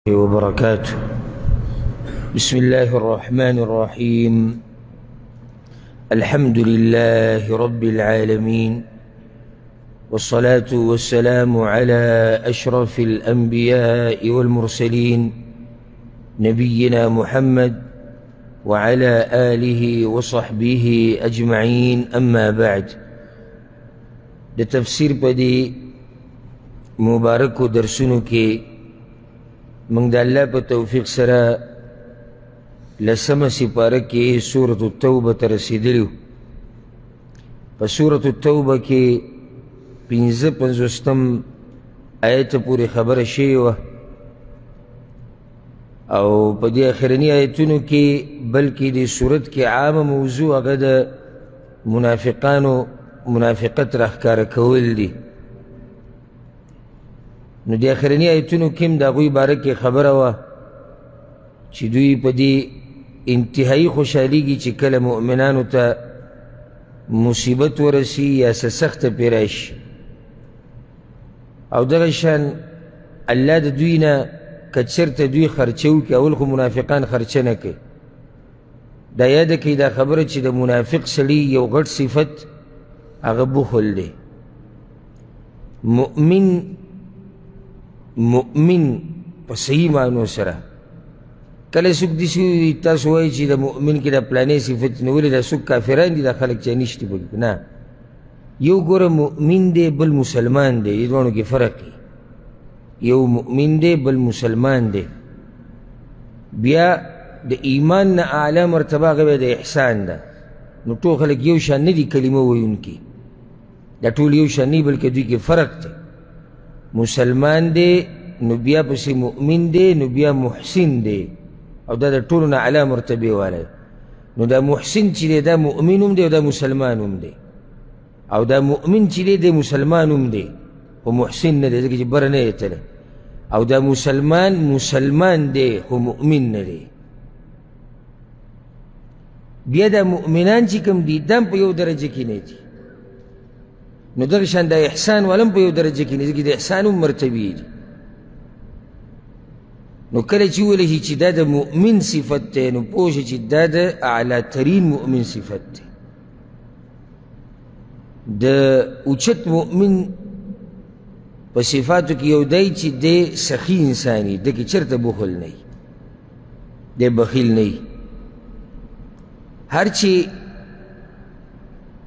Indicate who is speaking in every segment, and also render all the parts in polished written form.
Speaker 1: وبركاته. بسم الله الرحمن الرحيم. الحمد لله رب العالمين، والصلاة والسلام على أشرف الأنبياء والمرسلين نبينا محمد وعلى آله وصحبه أجمعين. أما بعد، ده تفسير بدي مبارك درسنو كي من دا اللہ پا توفیق سرا لسم سپارہ کے سورة التوبہ ترسیدلیو. پا سورة التوبہ کے 55 آیت پوری خبر شیوہ، او پا دی آخرنی آیتونو کے بلکہ دی سورت کے عام موضوع اگر منافقانو منافقت رخکار کول دی. نو دی آخرنی آیتونو کم دا غوی بارک خبره وا چی دوی پا دی انتہائی خوشحالی گی چی کل مؤمنانو تا مصیبت ورسی یا سسخت پیرش، او دغشان اللہ دا دوینا کچر تا دوی خرچو که اول خو منافقان خرچه نکه. دا یاد که دا خبره چی دا منافق سلی یو غٹ صفت اغا بخل دی. مؤمن پا صحیح معنو سرا کل سک دیسی تاسو وائی چی دا مؤمن کی دا پلانے صفت نولی دا سک کافران دی دا خلق چانشتی بلک نا، یو گورا مؤمن دے بل مسلمان دے، یہ دوانو کی فرقی. یو مؤمن دے بل مسلمان دے. بیا دا ایمان نا اعلی مرتبہ غبی دا احسان دا. نو تو خلق یو شان ندی کلمہ ہوئی ان کی، دا طول یو شان نی بلکہ دوی کی فرق تے. مسلمان دے نو بیا پسی مؤمن دے نو بیا محسن دے، او دا طولنا علا مرتبی والا. نو دا محسن چی دے دا مؤمنم دے او دا مسلمانم دے، او دا مؤمن چی دے دا مسلمانم دے و محسن ندے دے برنے تلے، او دا مسلمان دے و مؤمن ندے. بیا دا مؤمنان چی کم دی دام پا یو درجہ کی نیتی، نو درشان دا احسان ولم پا یو درجہ کی نیتی، دا احسانم مرتبی دی. نو کل چی ولی چی دا دا مؤمن صفت تے، نو پوش چی دا دا اعلا ترین مؤمن صفت تے. دا اوچت مؤمن پا صفاتو کی یو دائی چی دے سخی انسانی، دا کی چرت بخل نئی، دے بخیل نئی. ہرچی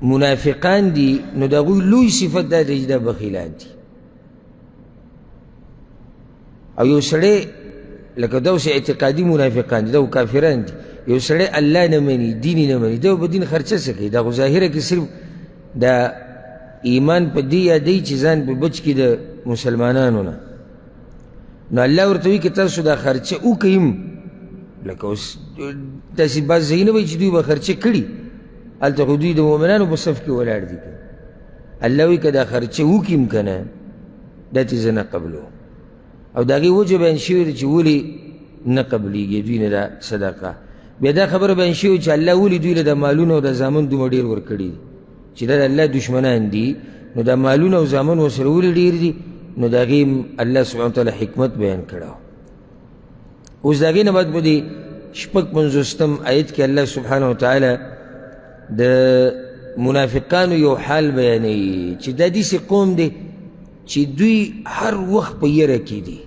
Speaker 1: منافقان دی نو دا غوی لوی صفت دا دا جدا بخیلان دی. او یو سڑے لکه داو سے اعتقادی منافقان دی، داو کافران دی. یو سڑے اللہ نمانی دینی نمانی، داو با دین خرچہ سکی. دا غو ظاہرہ کی صرف دا ایمان پا دی یا دی چیزان پا بچ کی دا مسلمانانونا. نو اللہ ورطوی که تاسو دا خرچہ او کهیم لکه تاسی باز زهینه بای چی دوی با خرچہ کری حالتا خودوی دا مومنانو با صف کی ولار دی کن. اللہ وی که دا خرچہ او کم کنه دا تیزا نقبلو، او داگی وجه بانشیو دا چی ولی نقبلی گی دوی دا صدقه. بیا دا خبر بانشیو چی اللہ ولی دوی دا مالون و دا زامن دو مدیر ورکڑی دی چی دا اللہ دشمنان دی، نو دا مالون و زامن وصر ولی دیر دی. نو داگی اللہ سبحانه وتعالی حکمت بیان کرداو. اوز داگی نباد بودی شپک منزوستم آیت که اللہ سبحانه وتعالی دا منافقانو یو حال بیانی چی دا دیسی قوم دی چی دوی ہر وقت پا یرکی دی.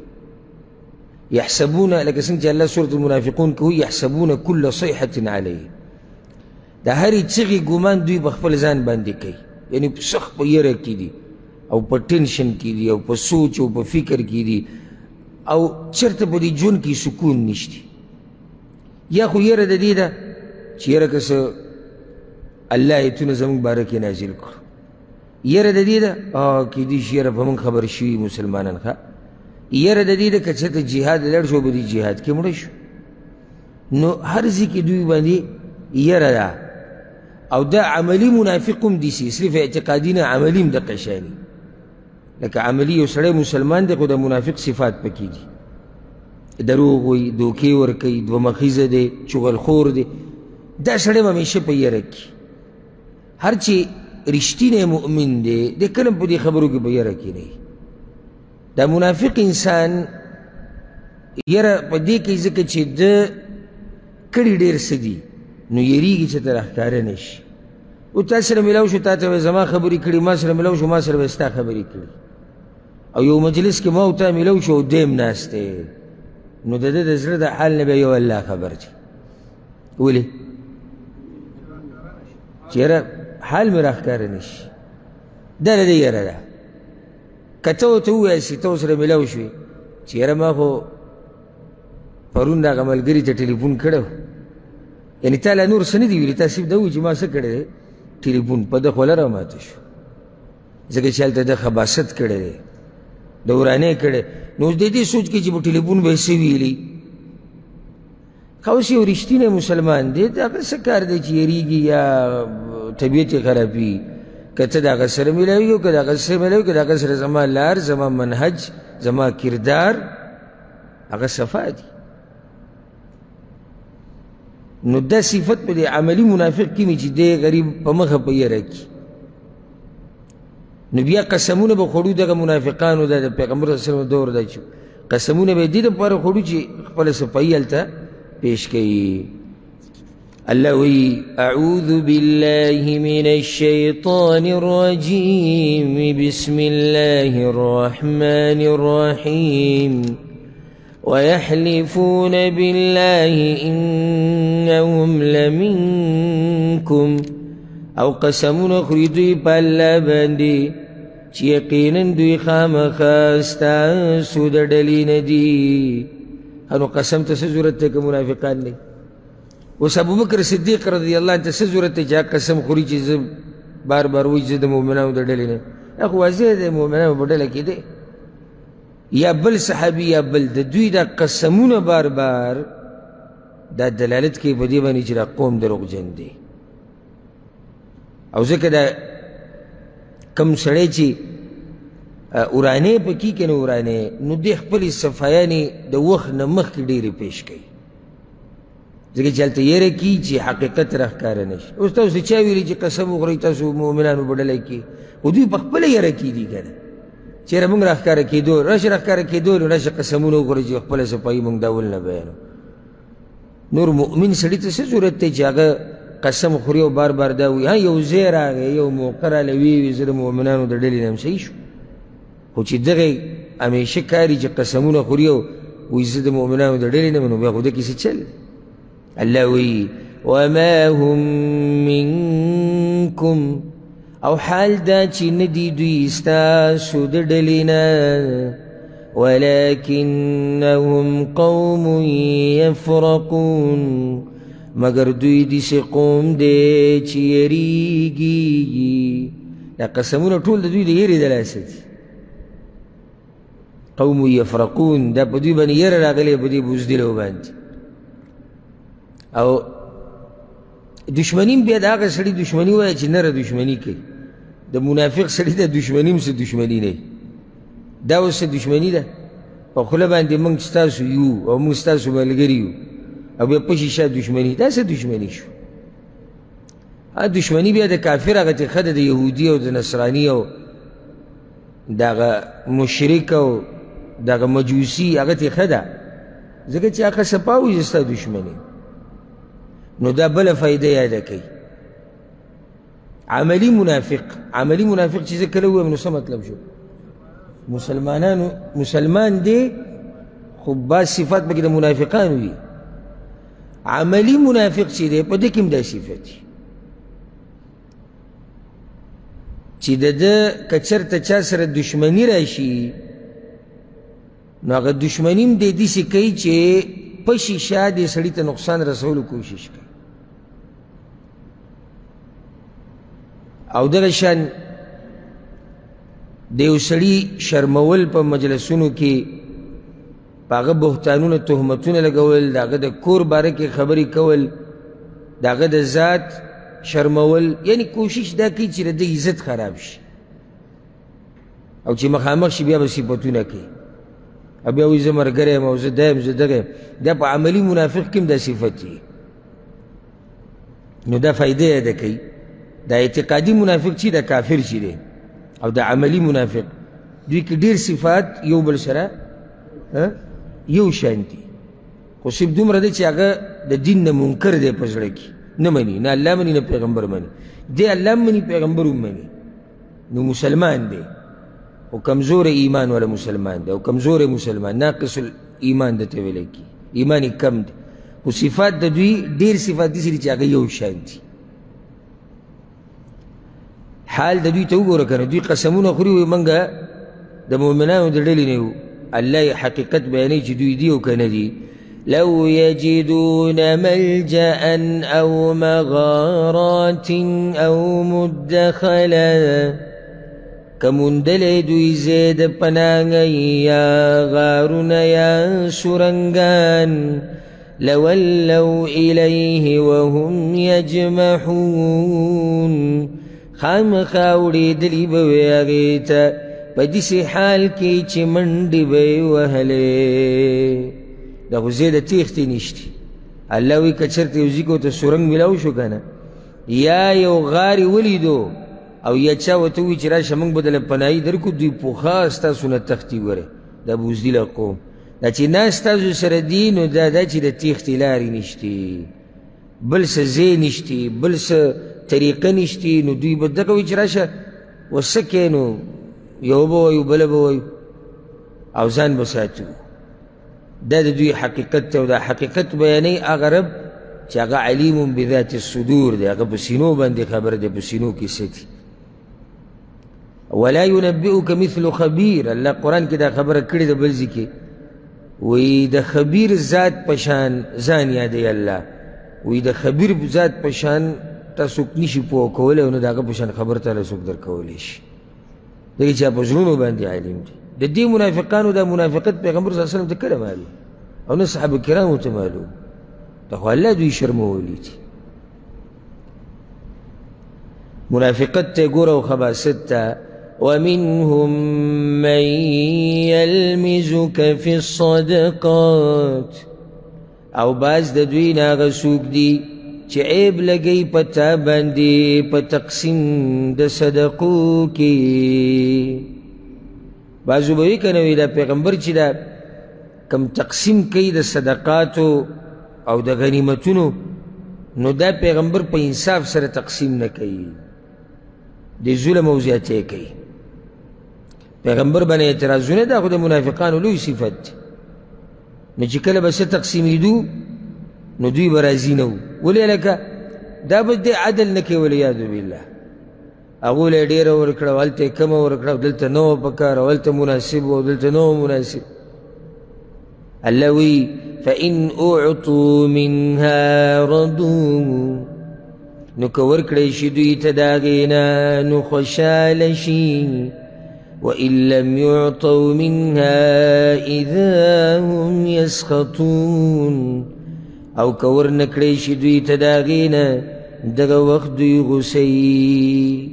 Speaker 1: یحسبونا لکه سنگ چی اللہ سورة المنافقون که یحسبونا کل صیحت علی، دا هری چغی گمان دوی بخفل زان باندی کئی، یعنی سخ پا یرکی دی او پا ٹنشن کی دی او پا سوچ او پا فکر کی دی، او چرت پا دی جون کی سکون نشتی. یا خو یر دا دی دا چی یر کس اللہ ایتون زمان بارکی نازل کر، یر دا دی دا کی دیش یر پا من خبر شوی مسلمانان خوا، یر دا دی دا کچھت جہاد لڑ شو با دی جہاد کی مڑشو. نو ہر زی دوی باندی یر دا او دا عملی منافقم دیسی، صرف اعتقادینا عملیم دا قشانی. لکه عملی یو سڑے مسلمان دے خود منافق صفات پکی دی، دروغ وی، دوکی ورکی، دو مخیز دے، چغل خور دے، دا سڑے ہمیشہ پا یہ رکی. ہرچی رشتین مؤمن دے دے کنم پا دی خبرو کی پا یہ رکی نہیں. دا منافق انسان یره په دې کې ځکه چې ده کړي ډېر څه دي نو یریږي چې ته راښکاره نه شي. او تا سره میلاو شو، تا ته به زما خبرې کړي، ما سره میلاو شو، ما سره به ستا خبرې کړي. او یو مجلس کې ما او تا میلاو شو او دیم ناست دی، نو د ده د زړه د حال نه به یو الله خبر دی. ولې؟ چې یاره حال مې راښکاره نه شي. دا د ده یره ده. که ته ورته ووایسې ته ورسره میلاو شوې چې یاره ما خو پرون دغه ملګري ته ټلیفون کړی و، یعنې تا لا نور څه نه دي ویلي، تا صرف دا ووایي چې ما څه کړی دی ټلیفون، په ده خوله راماته شو ځکه چې هلته ده خباست کړی دی، د ورانۍ کړی. نو اوس د دې سوچ کې چې په ټلیفون به یې څه ویلي. که اوس یو رښتینی مسلمان دی د هغه څه کار دی چې یېرېږي یا طبیعت یې خرابي. که ته د هغه سره میلاوي او که د هغه سره میلاوي، که د هغه سره زما لار، زما منهج، زما کردار هغه صفا دي. نو دا صفت په دې عملي منافق کې مې چې دی غریب په مخه په یره کي. نو بیا قسمونه به خوړو دغه منافقانو د پیغمبر صلی الله علیه وسلم دور دا چې قسمونه به یې دې دپاره خوړو چې خپله صفایي هلته پیش کوي. الله وی اعوذ بالله من الشیطان الرجیم بسم الله الرحمن الرحیم ويحلفون بالله إنهم لمنكم او قسمون خوري دوی په الله باندې چې یقینا دوی خامخا ستاسو د ډلې نه دي. نو قسم ته څه ضرورت دی که منافقان دی؟ اوس ابوبکر صدیق رضی الله عنه ته څه ضرورت دی چې قسم خوري چې زه بار بار وایي زه د مؤمنانو د ډلې نه؟ دا خو واضح دی مؤمنانو په ډله کې دی. یا بل صحابي یا بل د دوی دا قسمونه بار بار دا دلالت کوي په دې باندې چې دا قوم دروغجن دی. او ځکه دا کم سړی چې ورانې پکې که نه ورانې، نو دې خپلې صفایانې د وخت نه مخکې ډېرې پیش کوي ځکه چې هلته یېره کي چې حقیقت راښکاره نه شي. اوس تاسو چا ویلي چې قسم وخورئ تاسو مؤمنانو په ډله کې، خو دوی په خپله یېره کې دي که نه چېرې موږ راښکاره کېدو راشه راښکاره کېدو نو راشه قسمونه وخورئ چې خپله صفایي موږ دا ول نه بیانو. نور مؤمن سړي ته څه ضرورت دی چې هغه قسم خوري او بار بار دا وایي. یو ځای راغی یو موقع راله ویې زه د مؤمنانو د ډلې نه یم صحیح شو، خو چې دغې همیشه کاري چې قسمونه خوري او وایي زه د مؤمنانو د ډلې نه یم، نو بیا خو ده کیسې چل. الله وایي وما هم منکم او حال دا چې نه دي دوی ستاسو د ډلې نه ولکنهم قوم یفرقون مگر دوی داسې قوم دی چې یریږي. دا قسمونه ټول د دوی د یېرې د لاسه دي. قوم یفرقون دا په دوی باندې یره راغلی په دې بزدلو باندې. او دشمنیم بیا د هغه سړي دشمني وایه چې نره دشمني کوي. د منافق سړي د دشمنیم څه دشمني نه دا اوس څه دشمني ده؟ په خوله باندې موږ ستاسو یو او موږ ستاسو ملګري یو او بیا پشي شا دشمني، دا څه دشمني شو؟ دشمني بیا د کافر هغه ښه ده، د یهودي او د نصراني او دغه مشرک او دغه مجوسي هغه ښه ده ځکه چې هغه صفا وایي ستا دشمني. نو دا بله فایده یاده کوي. عملی منافق چې زه کله ووایم نو څه مطلب شو؟ مسلمان دی خو بعض صفات پکې د منافقانو وي. عملی منافق چې دی په دې کې هم دا صفت دي چې د ده که چېرته چا سره دشمني راشي نو هغه دشمني هم دی داسې کوي چې په شیشه دې سړي ته نقصان رسولو کوشش کوي. او دغه شان د یو سړي شرمول په مجلسونو کې په هغه بهتانونه تهمتونه لګول، د هغه د کور باره کې خبرې کول، د هغه د ذات شرمول، یعنی کوشش دا کوي چې د ده عزت خراب شي او چې مخامخ شي بیا به صفتونه کوي او بیا وایي زه ملګری یم او زه دا یم زه دغه یم. دا په عملي منافق کې هم دا صفت وي. نو دا فایده یاده کوي. دا اعتقادي منافق چې دا کافر چې دی او دا عملي منافق دوی کې ډېر صفات یو بل سره یو شان دي خو صرف دومره دی چې هغه د دین نه منکر دی په زړه کې نه مني نه الله مني نه پیغمبر مني دی الله مني پیغمبر هم مني نو مسلمان دی او کمزور ایمان والا مسلمان دی او کمزور مسلمان ناقص الایمان دته ویلی کی ایمان یې کم دی خو صفات د دوی ډېر صفات دي چې هغه یو شان دي حال د دوی ته وګوره که نه دوی قسمونه خوري وایي موږ د مؤمنانو د ډلې نه یو الله یې حقیقت بیانوي چې دوی دي او که نه دي لو يجدون ملجأ أو مغارات أو مدخلا كمندل دوی زید پناغی یا غارون یا سرنگان لولوا إليه وهم يجمحون خام خاوڑی دلی بوی آگیتا بدیسی حال کی چی مندی بی وحلے دا خو زیده تیختی نشتی الله وی کچرت یو زیکو ته سرنگ ملاو شو کنه یا یو غاری ولیدو او یا چا ورته ووایي چې راشه موږ به دله پناهي درکړو دوی پوخا ستاسو نه تښتي وره دا بوزدله قوم دا چې نه ستاسو سره دي نو دا چې د تیښتې لارې نشتي بل څه ځای نشتي بل څه طریقه نشتي نو دوی به دغه وایي چې راشه وڅه کوې نو یو به وایو بله به وایو او ځان به ساتو دا د دوی حقیقت ته او دا حقیقت بیانوي هغه رب چې هغه علیم بذات الصدور دی هغه په سینو باندې خبر دی په سینو کې څه دي ولا ينبئك مثل خبير الله قرآن کې دا خبره کړې ده بل ځای کې وایي د خبیر ذات په شان ځان یادوي الله وایي د خبیر ذات په شان تا څوک نشي پوه کولی او نه د هغه په شان خبر تاله څوک درکولی شي دغه چا په زړونو باندې عالم دی د دې منافقانو دا منافقت پیغمبر صلی الله علیه وسلم ته کله معلوم او نه صحابه کرامو ته معلوم دا خو الله دوی شرمولی دي منافقت ته ګوره او خباثت ته ومنهم من يلمزك في الصدقات او بعض د دوی نه هغه څوک دي چې عیب لګوي په تا باندې په تقسیم د صدقو کې بعضو به وي که نه وي دا پیغمبر چې دا کم تقسیم کوي د صدقاتو او د غنیمتونو نو دا پیغمبر په انصاف سره تقسیم نه کوي د ظلم او زیاتۍ کوي پیغمبر باندې اعتراضونه دا خو د منافقانو لوی صفت نو چې کله به څه تقسیمېدو نو دوی به راضي نه وو ولې لکه دا به دې عدل نه کوي والعیاذ بالله هغو له یې ډېره ورکړه او هلته یې کمه ورکړه او دلته نه وه پکار او هلته مناسب و او دلته نه وه مناسب الله وی فإن أعطوا منها رضوا نو که ورکړی شي دوی ته د هغې نه نو خوشحاله شي وإن لم يعطوا منها إذا هم يسخطون او که ورنکړی شي دوی ته د هغې نه دغه وخت دوی غوسوي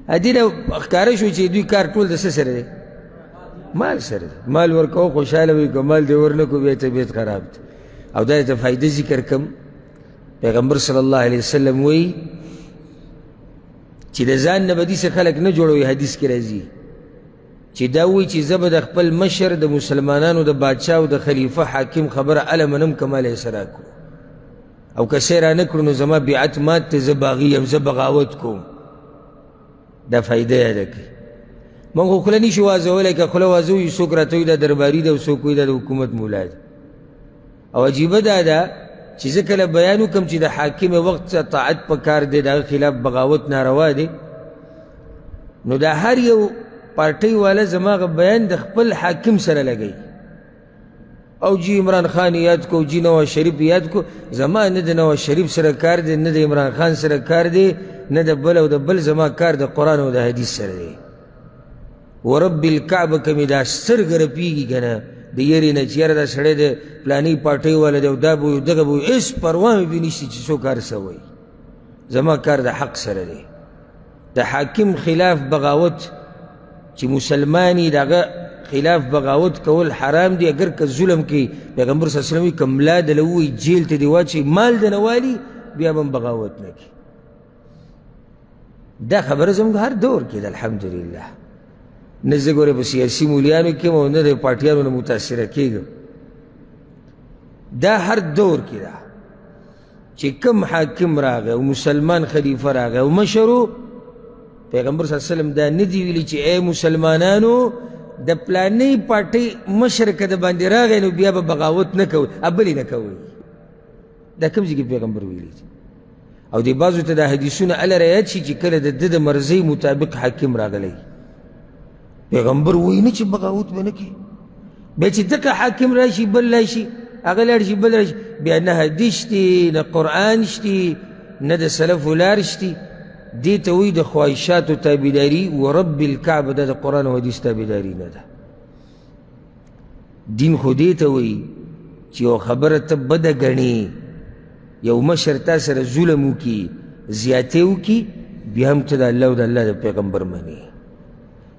Speaker 1: دې نه ښکاره شو چې دوی کار ټول د څه سره دی مال سره دی مال ورکوه خوشحاله وي که مال دې ورنکړو بیا طبیعت خراب دی او دا ته فایده ذکر کم پیغمبر صلی الله علیه وسلم وایي چې د ځان نه به داسې خلک نه جوړوي حدیث کې راځي چې دا وایي چې زه به د خپل مشر د مسلمانانو د بادشاه او د خلیفه حاکم خبره اله منم که مال یې سره کړو او که څه را نه کړو نو زما بیعت مات ته زه باغي یم زه بغاوت کوم دا فایده یاده کړئ موږ خو خوله نشي وازولی که خوله وازوي څوک راته وایي دا درباري ده او څوک وایي دا د حکومت مولا ده او عجیبه دا ده چې زه کله بیان وکړم چې د حاکم وخت طاعت په کار دی د هغه خلاف بغاوت ناروا دی نو دا هر یو پارټۍ والا زما هغه بیان د خپل حاکم سره لګوي او جی عمران خان یاد کو جی نواز شریف یاد کو زما نه د نواز شریف سره کار دی نه د عمران خان سره کار دی نه د بل او د بل زما کار د قرآن او د حدیث سره دی ورب الکعبه که مې دا سترګه رپېږي که نه د یرې نه چې یاره دا سړی د پلاني پارټۍ والا دی او دا به وي دغه به وي هېڅ پروا مې پرې نشته چې څوک هر څه وایي زما کار د حق سره دی د حاکم خلاف بغاوت چې مسلمان یي د هغه خلاف بغاوت کول حرام دی اگر که ظلم کوي پیغمبر صلی الله علیه وسلم که ملا دله ووایي جیل ته دې واچوي مال دنه والي بیا به هم بغاوت نه کوي دا خبره زموږ هر دور کې ده الحمدلله نه زه ګورې په سیاسي مولیانو کې یم او نه د پارټیانو نه متاثره کېږم. دا هر دور کې ده چې کوم حاکم راغی او مسلمان خلیفه راغی او مشر پیغمبر صلی الله علیه وسلم دا نه دي ویلي چې ای مسلمانانو د پلانې پارټۍ مشر که د باندې راغی نو بیا به بغاوت نه کوئ بلې نه کوئ. دا کوم ځای کې پیغمبر ویلي دي؟ او دې بعضو ته دا حدیثونه اله رایاد شي چې کله د ده د مرضۍ مطابق حاکم راغلی پیغمبر وایي نه چې بغاوت به نه کوي. بیا چې دغه حاکم راشي بل راشي هغه لاړ شي بل راشي بیا نه حدیث شتي نه قرآن شتي نه د سلفو لار شتي. دې ته وایي د خواهشاتو تابعداري ورب الکعبه دا د قرآن او حدیث تابعداري نه ده. دین خو دې ته وایي چې یو خبره ته بده ګڼې یو مشر تا سره ظلم وکړي زیاتې وکړي بیا هم ته د الله او د الله د پیغمبر منې.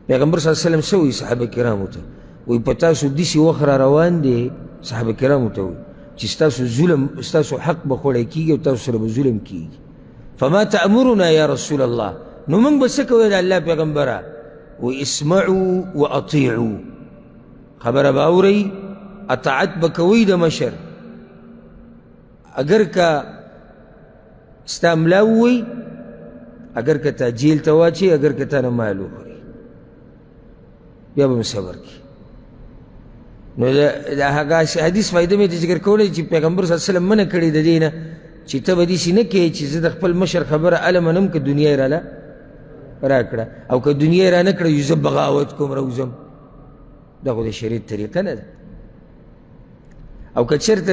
Speaker 1: پیغمبر صلی الله علیه وسلم څه وایي صحابه کرامو ته؟ وایي په تاسو داسې وخت را روان دی صحابه کرامو ته وایي چې ستاسو ظلم ستاسو حق به خوړی کېږي او تاسو سره به ظلم کېږي. فما تأمرنا یا رسول الله نو موږ به څه کوی د الله پیغمبره؟ وایي اسمعوا واطیعوا خبره به اورئ اطاعت به کوئ د مشر اگر که ستا ملا ووایي اگر که تا جیل ته واچوي اگر که تا نه مال وخوري بیا به مې صبر کړي. نو د هغه حدیث فایده مې ذکر کولی چې پیغمبر صلی الله علیه وسلم منع کړې د دې نه چې ته به داسې نه کوې چې زه د خپل مشر خبره هله منم که دنیا یې راله راکړه او که دنیا یې رانه کړه زه بغاوت کوم راوځم. دا خو د شریعت طریقه نه ده. او که چېرته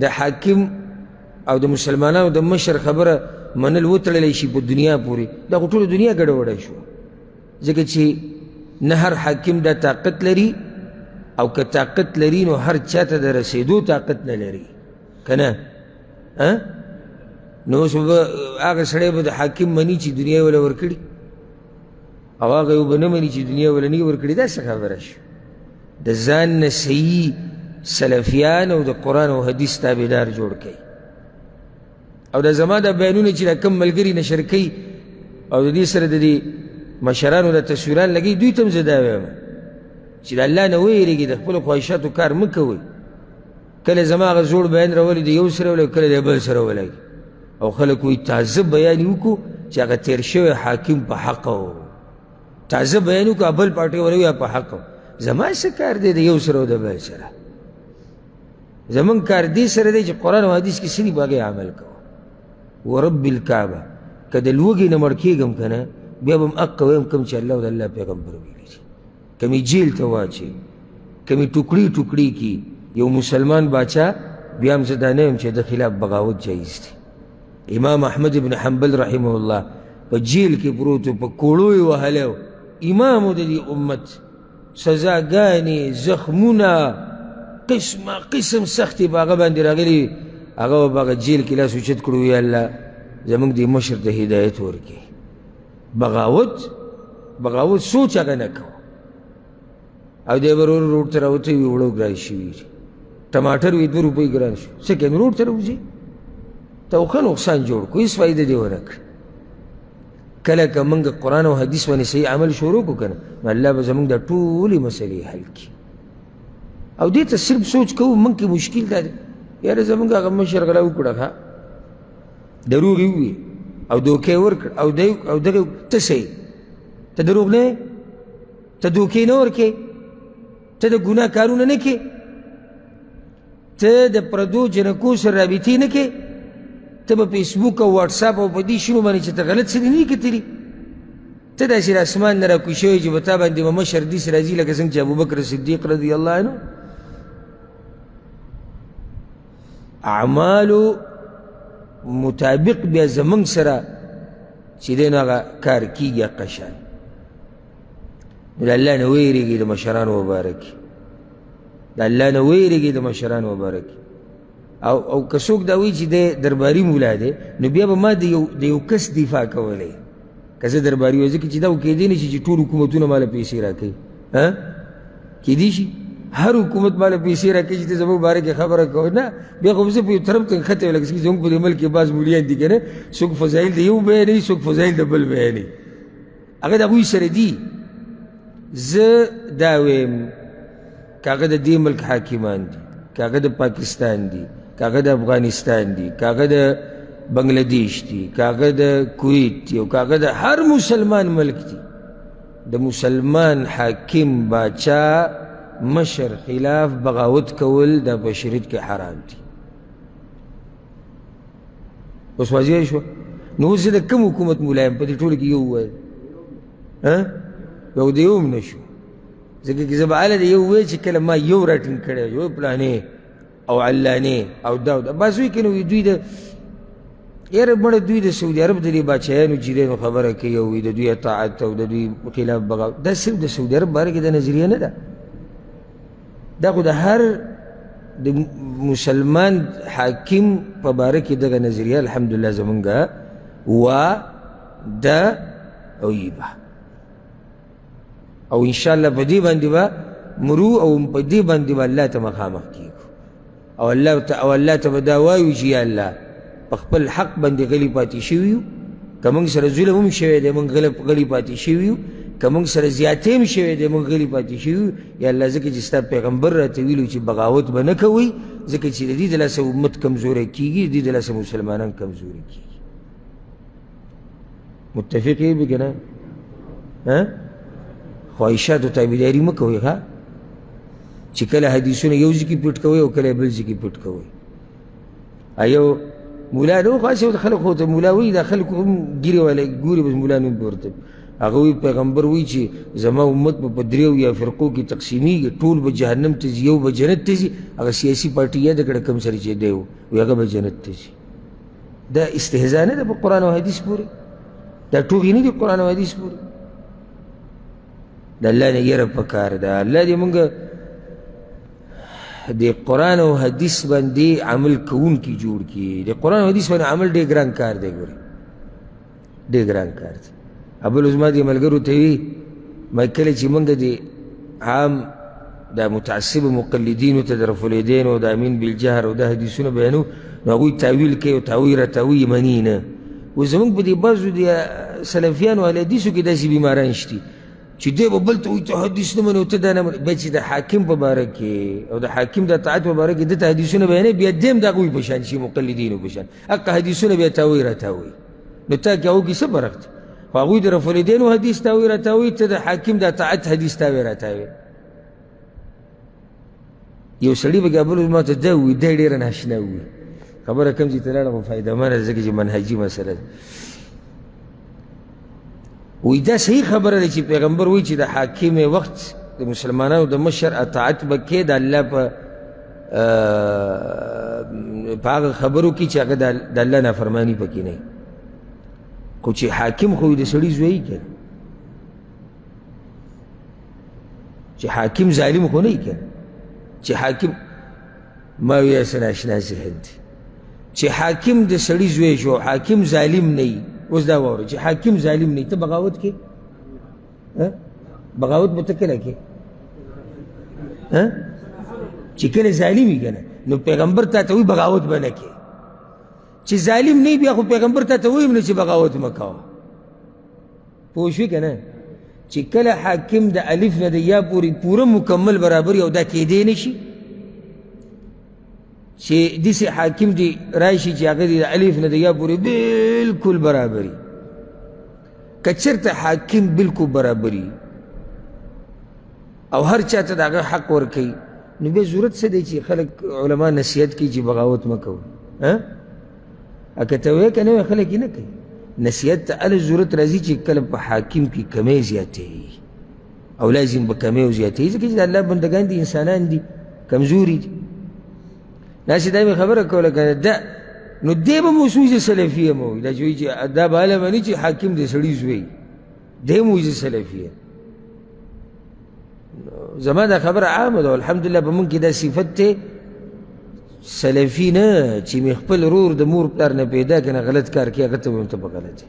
Speaker 1: د حاکم او د مسلمانانو د مشر خبره منل وتړلی شي په دنیا پورې دا خو ټوله دنیا ګډوډه شوه ځکه چې نه هر حاکم دا طاقت لري او که طاقت لري نو هر چاته د رسېدو طاقت نه لري که نه نو اوس به هغه سړی به د حاکم مني چې دنیا یې وله ورکړي او هغه یو به نه مني چې دنیا وله نه ورکړي. دا څه خبره شوه؟ د ځان نه صحیح سلفیان او د قرآن او حدیث تابعدار جوړ کوي. او دا زما دا بیانونه چې دا کم ملګري نشر کوي او د دې سره د دې مشرانو د تصویران لګوي دوی ته هم زه دا وایم چې د الله نه ویرېږي د خپلو خواهشاتو کار مه کوئ. کله زما هغه زوړ بیان راولي د یو سره ولګي کله د بل سره ولګي او خلک وایي تازه بیان یې وکړو چې هغه تېر شوی حاکم په حقه و تازه بیان وکړو بل پارټۍ والا وایي په حقه و. زما څه کار دی د یو سره او د بل سره؟ زمونږ کار دې سره دی چې قرآن او حدیث کې څه دي په هغې عمل کوو. ورب الکعبه که د لوږې نه مړ کېږم که نه بیا به م حق ویم کوم چې الله او د الله پیغمبر ویلي دي. که مې جیل ته واچوي که مې ټوکړي ټوکړي کړي یو مسلمان باچا بیا هم زه دا نه یم چې د خلاف بغاوت جایز دی. امام احمد ابن حنبل رحمه الله په جیل کې پروت و په کوړو یې وهلی و امام د دې امت سزاګانې زخمونه قسمه قسم سختې په هغه باندې راغلي هغه به هغه جیل کې لاس اوچت کړو یا الله زموږ دې مشر ته هدایت ورکړي. بغاوت سوچ هغه نه کوو او دی به روډ ته راوتی وي وړو ګران شوي ټماټر وي 2 روپۍ ګران شو څه کوې نو روډ ته راوځي ته خو ښه نقصان جوړ کړو هېڅ فایده دې ونه کړه. کله که موږ قرآن او حدیث باندې صحیح عمل شروع کړو که نه نو الله به زموږ دا ټولې مسلې حل کړي. او دې ته صرف سوچ کوو موږ کې مشکل دا دی یاره زموږ هغه مشر غلا وکړه ښه دروغ یې وویې او دوکې یې ورکړ او دغه ته صحیح ته دروغ نه ته دوکې نه ورکې ته د ګناه کارونه نه کې ته د پردو جنکو سره رابطې نه کې ته به فیسبوک او واټساپ او په دې شنو باندې چې ته غلط څه دې نه کتلي ته داسې د اسمان نه راکوي شوی چې په تا باندې به مشر داسې راځي لکه څنګه چې ابوبکر صدیق رضی الله عنه اعمالو مطابق بیا زمونږ سره چې دی نو هغه کار کېږي حقه شان. د الله نه ویرېږي د مشرانو مبارکي د الله نه ویرېږي د مشرانو مبارکي. او که څوک دا وایي چې دی درباري مولا دی نو بیا به ما د یو کس دفاع کولی که زه درباري وایي ځکه چې دا کېدی نه شي چې ټول حکومتونه ماله پیسې راکوي کېدی شي هر حکومت ماله پیسې راکوي چې ته زموږ باره کې خبره کوو نه بیا خو زه په یو طرف ته نښتی لکه څنګه زموږ په دې ملک کې بعض مولیان دي که نه څوک فضایل د یو بیانوي څوک فضایل د بل بیانوي هغه د هغوی سره دي زه دا ویم کاغه د دې ملک حاکمان دي، کاغه د پاکستان دي، کاغه د افغانستان دي، کاغه د بنگلادیش دي، کاغه د کویت دي، او کاغه د هر مسلمان ملک دي، د مسلمان حاکم باچا مشر خلاف بغاوت کول دا په شریعت کې حرام دي. اوس واضح شو؟ نو اوس د کوم حکومت مولا یم په دې ټولو کې یو ووایه؟ یو د یو هم نه شو، ځکه که زه به هله د یو ووایه چې کله ما یو راټینګ کړی یو پلانې او علانې او دا بس وایي که نه وایي دوی د یاره مړه دوی د سعودي عرب د دې باچایانو جیرانو خبره کوي او د دوی اطاعت او د دوی خلاف بغاوت، دا صرف د سعودي عرب باره کې د نظریه نه ده، دا خو د هر د مسلمان حاکم په باره کې دغه نظریه الحمدلله زمونږ ده او یبه، او انشاءالله په دې باندې به مرو او په دې باندې به الله ته مخامخ کېږو او الله ته به دا وایو چې یا الله په خپل حق باندې غلی پاتې شوي یو، که موږ سره ظلم هم شوی دی موږ غلی پاتې شوي یو، که موږ سره زیاتې هم شوی دی موږ غلی پاتې شوي یو. یا الله ځکه چې ستا پیغمبر راته ویلو چې بغاوت به نه کوئ، ځکه چې د دې د لاسه امت کمزوری کېږي، د دې د لاسه مسلمانان کمزوری کېږي. متفق یې به که نه؟ خواهشاتو تابعداري مه کوئ ښه، چې کله حدیثونه یو ځای کې پټ کوئ او کله بل ځای کې پټ کوئ. یو مولا نه خاص یو خلک خو ته مولا وایي، دا خلکو هم ګیرې والا ګوري بس مولا نه ورته هغه وایي پیغمبر وایي چې زما امت به په دریو یا فرقو کې تقسیمیږي، ټول به جهنم ته ځي یو به جنت ته ځي. هغه سیاسي پارټي یاده کړه کوم سره چې دی وایي هغه به جنت ته ځي. دا استهزا نه ده په قرآن او حدیث پورې، دا ټوغې نه دي قرآن او حدیث پورې. د الله نه یره پکار ده، الله دې مونږ د قرآن او حدیث باندې عمل کوونکي جوړ کړي. د قرآن او حدیث باندې عمل ډېر ګران کار دی، ګورې ډېر ګران کار دی. ابل زما دې ملګرو ته وي ما کله چې مونږ د عام د متعصبو مقلدینو ته د رفع الیدین او د امین بالجهر او د حدیثونه بیانو، نو هغوی تاویل کوي او تاویل راته وایي مني نه. اوس زمونږ په دې بعضو د سلفیانو اهل حدیثو کې داسې بیماران شتي چې دی به بل ته وایي ته حدیث نه منې او ته دا نه منې، بیا چې د حاکم په باره کې او د حاکم د اطاعت په باره کې دته حدیثونه بیانوي، بیا دی هم د هغوی په شان شي مقلدینو په شان حقه حدیثونه بیا تاویل راته وایي. نو تا کې هغو کې څه فرق دی؟ خو هغوی د رفع الیدینو حدیث تاویل راته وایي، ته د حاکم د اطاعت حدیث تاویل راته وایي. یو سړي به بل ما ته دا وایي، دا ډېره ناشنا وایي خبره کوم ځای ته لاړه خو فایده منه ځکه چې منهجي مسله ده. وی دا صحیح خبره ده چې پیغمبر وایي چې د حاکم وخت د مسلمانانو د مشر اطاعت به کې د الله په هغه خبرو کې چې هغه د الله نافرماني پکې نه وي. خو چې حاکم خو د سړي زوی که چې حاکم ظالم خو نه وي که چې حاکم ما وی اصل اشنا ذهن دی چې حاکم د سړي زوی شو حاکم ظالم نه وي. اوس دا واوره چې حاکم ظالم نه وي ته بغاوت کې بغاوت به ته کله کې چې کله ظالم وي که نه نو پیغمبر تا ته وایي بغاوت به نه کې. چې ظالم نه بیا خو پیغمبر تا ته ویم نه چې بغاوت مه کوه. پوه شوې که نه چې کله حاکم د الف نه د یا پورې پوره مکمل برابر او دا کېدی نه شي چې داسې حاکم دې راشي چې هغه د الف نه د یا پورې بلکل برابري. که چېرته حاکم بلکل برابري او هر چا ته د هغه حق ورکوي نو بیا ضرورت څه دی چې خلک علما نصیحت کوي چې بغاوت مه کوو. که ته وایې که نه وایې خلک یې نه کوي. نصیحت ته هله ضرورت راځي چې کله په حاکم کې کمی زیاتوي او لازم به کمی او زیاتوي ځکه چې د الله بندګان دي انسانان دي کمزوري دي. داسې دا مې خبره کوله که نه نو دی به مو اوس وایي زه سلفي یم وایي دا چې وایي چې دا به هله مني چې حاکم د سړي زوی دی هم وایي زه سلفي یم. زما دا خبره عامه ده الحمدلله په مونږ کې دا صفت دی سلفي نه چې مې خپل رور د مور پلار نه پیدا کنه غلط کار کوي هغه ته به ته په غلط یې.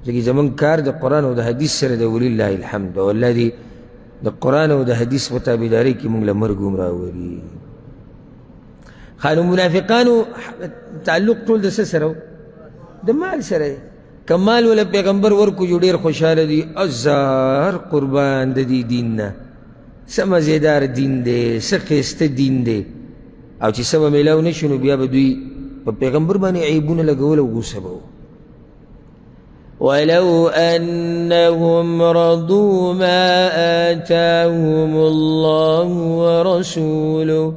Speaker 1: ځکه زمونږ کار د قرآن او د حدیث سره دی ولله الحمد او الله دې د قرآن او د حدیث په تابعدارۍ کې مونږ له مرګ هم راولي. خانو منافقانو تعلق ټول د څه سره د مال سره کمال ولا پیغمبر ورکو جو ډیر خوشحاله دي ازار قربان د دې دین نه څه مزیدار دین دی څه ښایسته دین دی او چې څه به میلاو نه شو نو بیا به دوی په پیغمبر باندې عیبونه لګول او غوسه به ولو أنهم رضوا ما آتاهم الله ورسوله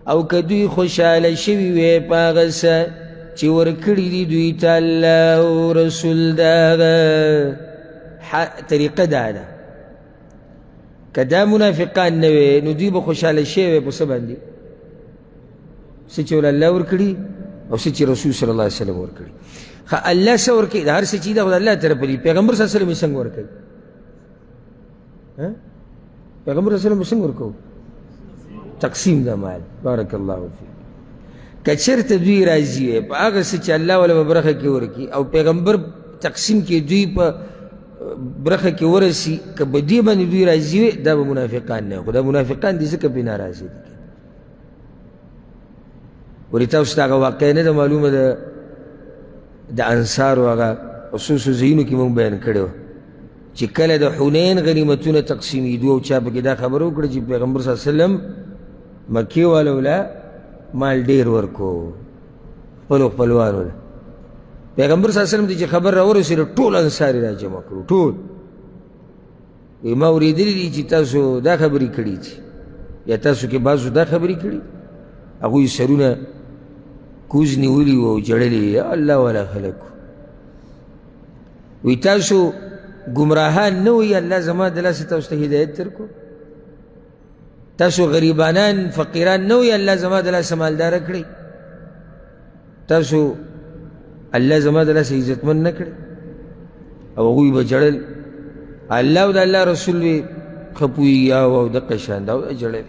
Speaker 1: او کدوی خوشحاله شوي وی په هغه څه چې ورکړي دي دوی ته الله او رسول د هغه طریقه دا ده که دا منافقان نه وی نو دوی به خوشحاله شوي وی په څه باندې څه چې الله ورکړي او څه چې رسول صلی الله علیه وسلم ورکړي الله څه ورکوي د هر څه چې ده خو د الله طرفه دي پیغمبر صلی الله علیه وسلم یې څنګه ورکوي پیغمبر صلی الله علیه وسلم څنګه ورکوي تقسیم د مال بارک الله فیک که چېرته دوی راضي وي په هغه څه چې الله والا به برخه کې ورکړي او پیغمبر تقسیم کې دوی په برخه کې ورسي که په دې باندې دوی راضي وي دا به منافقان نه خو دا منافقان دي ځکه پرې ناراضي دي ولې تاسو ته هغه واقعه نه ده معلومه ده د انصارو هغه خصوصو ځایونو کې موږ بیان کړی و چې کله د حنین غنیمتونه تقسیمېدو او چا پکې دا خبره وکړه چې پیغمبر صلی الله علیه وسلم مکې والو له مال ډېر ورکو خپلو خپلوانو له پیغمبر صلی الله علیه وسلم ته چې خبر راورسېده ټول انصار یې راجمع کړو ټول وایي ما اورېدلي دي چې تاسو دا خبرې کړي دي یا تاسو کې بعضو دا خبرې کړي هغوی سرونه کوز نیولي وو او جړلي یا الله والا خلکو وایي تاسو ګمراهان نه وئ الله زما د لاسه تاسو ته هدایت درکړو تاسو غریبانان فقیران نه وئ الله زما د لاسه مالداره کړئ تاسو الله زما د لاسه عزتمن نه کړئ او هغوی به جړل الله او د الله رسول وي ښه پوهېږي او دقه شان دا جړل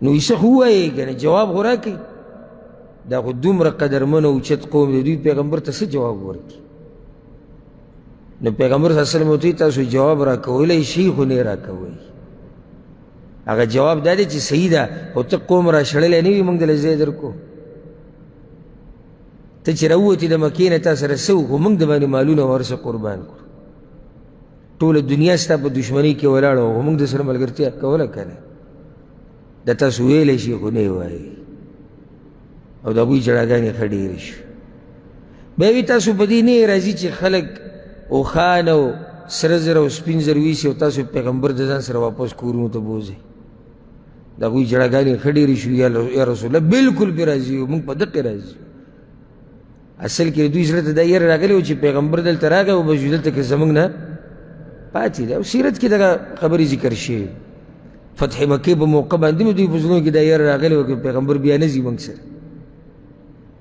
Speaker 1: نو یې څه خو ووایې که نه جواب خو راکوي دا خو دومره قدرمن او اوچت قوم دی دوی پیغمبر ته څه جواب ورکړي نو پیغمبر صلی الله علیه وسلم ورته تاسو جواب راکولی شئ خو نه یې راکوئ هغه جواب دا دی چې صحیح ده خو ته قوم را شړلی نه وي موږ دله ځای درکو ته چې راووتې د مکې نه تا سره څه خو موږ د باندې مالونه ورسه قربان کړو ټوله دنیا ستا په دشمنۍ کې ولاړه خو موږ د سره ملګرتیا کوله که نه دا تاسو ویلی شي خو نه یې وایي او د هغوی جړاګانې ښه ډېرې شوې بیا وي تاسو په دې نه یې راځي چې خلک اوښان او سره زر او سپین زر ویسي او تاسو پیغمبر د ځان سره واپس کورونو ته بوځئ د هغوی جړاګانې ښه ډېرې شوې یا رسول الله بلکل پرې راضي یو موږ په دقې راضي اصل کې دوی زړه ته دا یېره راغلی و چې پیغمبر دلته راغی او بس دلته کې زموږ نه پاتې دی او سیرت کې دغه خبرې ذکر شوې فتح مکې په موقع باندې نو دوی په زړونو کې دا یېره راغلی و چې پیغمبر بیا نه ځي موږ سره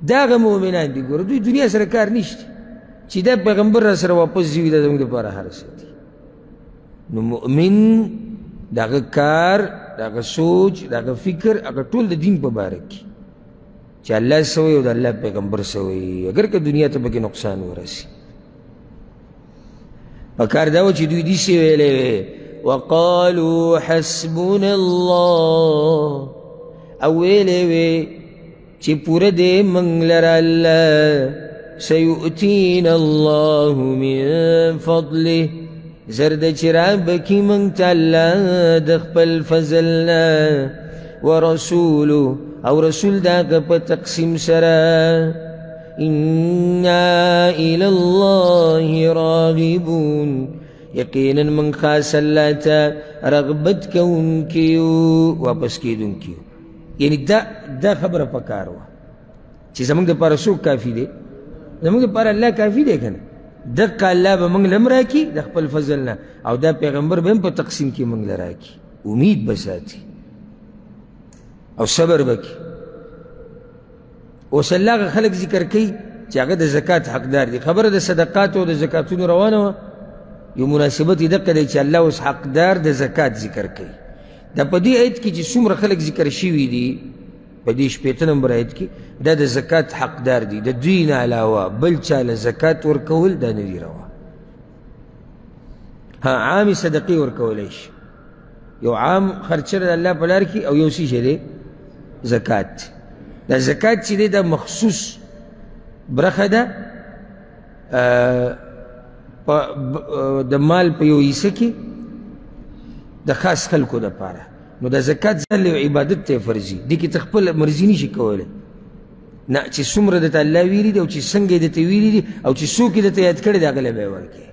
Speaker 1: دا هغه مؤمنان دي ګوره دوی دنیا سره کار نشته چې دا پیغمبر را سره واپس ځي دا زموږ دپاره هر څه دي نو مؤمن د هغه کار د هغه سوچ د هغه فکر هغه ټول د دین په باره کې چې الله څه وایي او د الله پیغمبر څه وایي اگر که دنیا ته پکې نقصان ورسي پکار دا و چې دوی داسې ویلی وی وقالوا حسبنا الله او ویلی وی چې پوره دی موږ لره الله سیؤتینا الله من فضله زرد چې رابکي موږ ته الله د خپل فضل نه ورسوله او رسول د هغه په تقسیم سره انا الى الله راغبون یقینا من خاص الله ته رغبت کوونکي یو واپس کېدونکي یو یعنی دا خبره پکار وه چې زموږ دپاره څوک کافي دی زموږ دپاره الله کافي دی که نه دقه الله به موږ له هم راکړي د خپل فضل نه او دا پیغمبر به هم په تقسیم کې موږ له راکړي امید به ساتي او صبر به کړي اوس الله هغه خلک ذکر کوي چې هغه د زکات حقدار دي خبره د صدقاتو او د زکاتونو روانه وه یو مناسبت یې دقه دی چې الله اوس حقدار د زکات ذکر کوي دا په دې آیت کې چې څومره خلک ذکر شوي دي په دې 15 نمبر آیت کې دا د زکات حقدار دي د دوی نه علاوه بل چا له زکات ورکول دا نه دي روا ها عامې صدقې ورکولی شي یو عام خرچه د الله په لار کې او یو څه دی زکات دا زکات چې دی دا مخصوص برخه ده د مال په یو حصه کې د خاص خلکو دپاره، نو د زکات ځان له عبادت ته فرضي دي کې ته خپل مرضي نشي کولی، نه چې څومره درته الله ویلي دي او چې څنګه یې درته ویلي دي او چې څوک یې درته یاد کړي دي هغه له به یې ورکړې.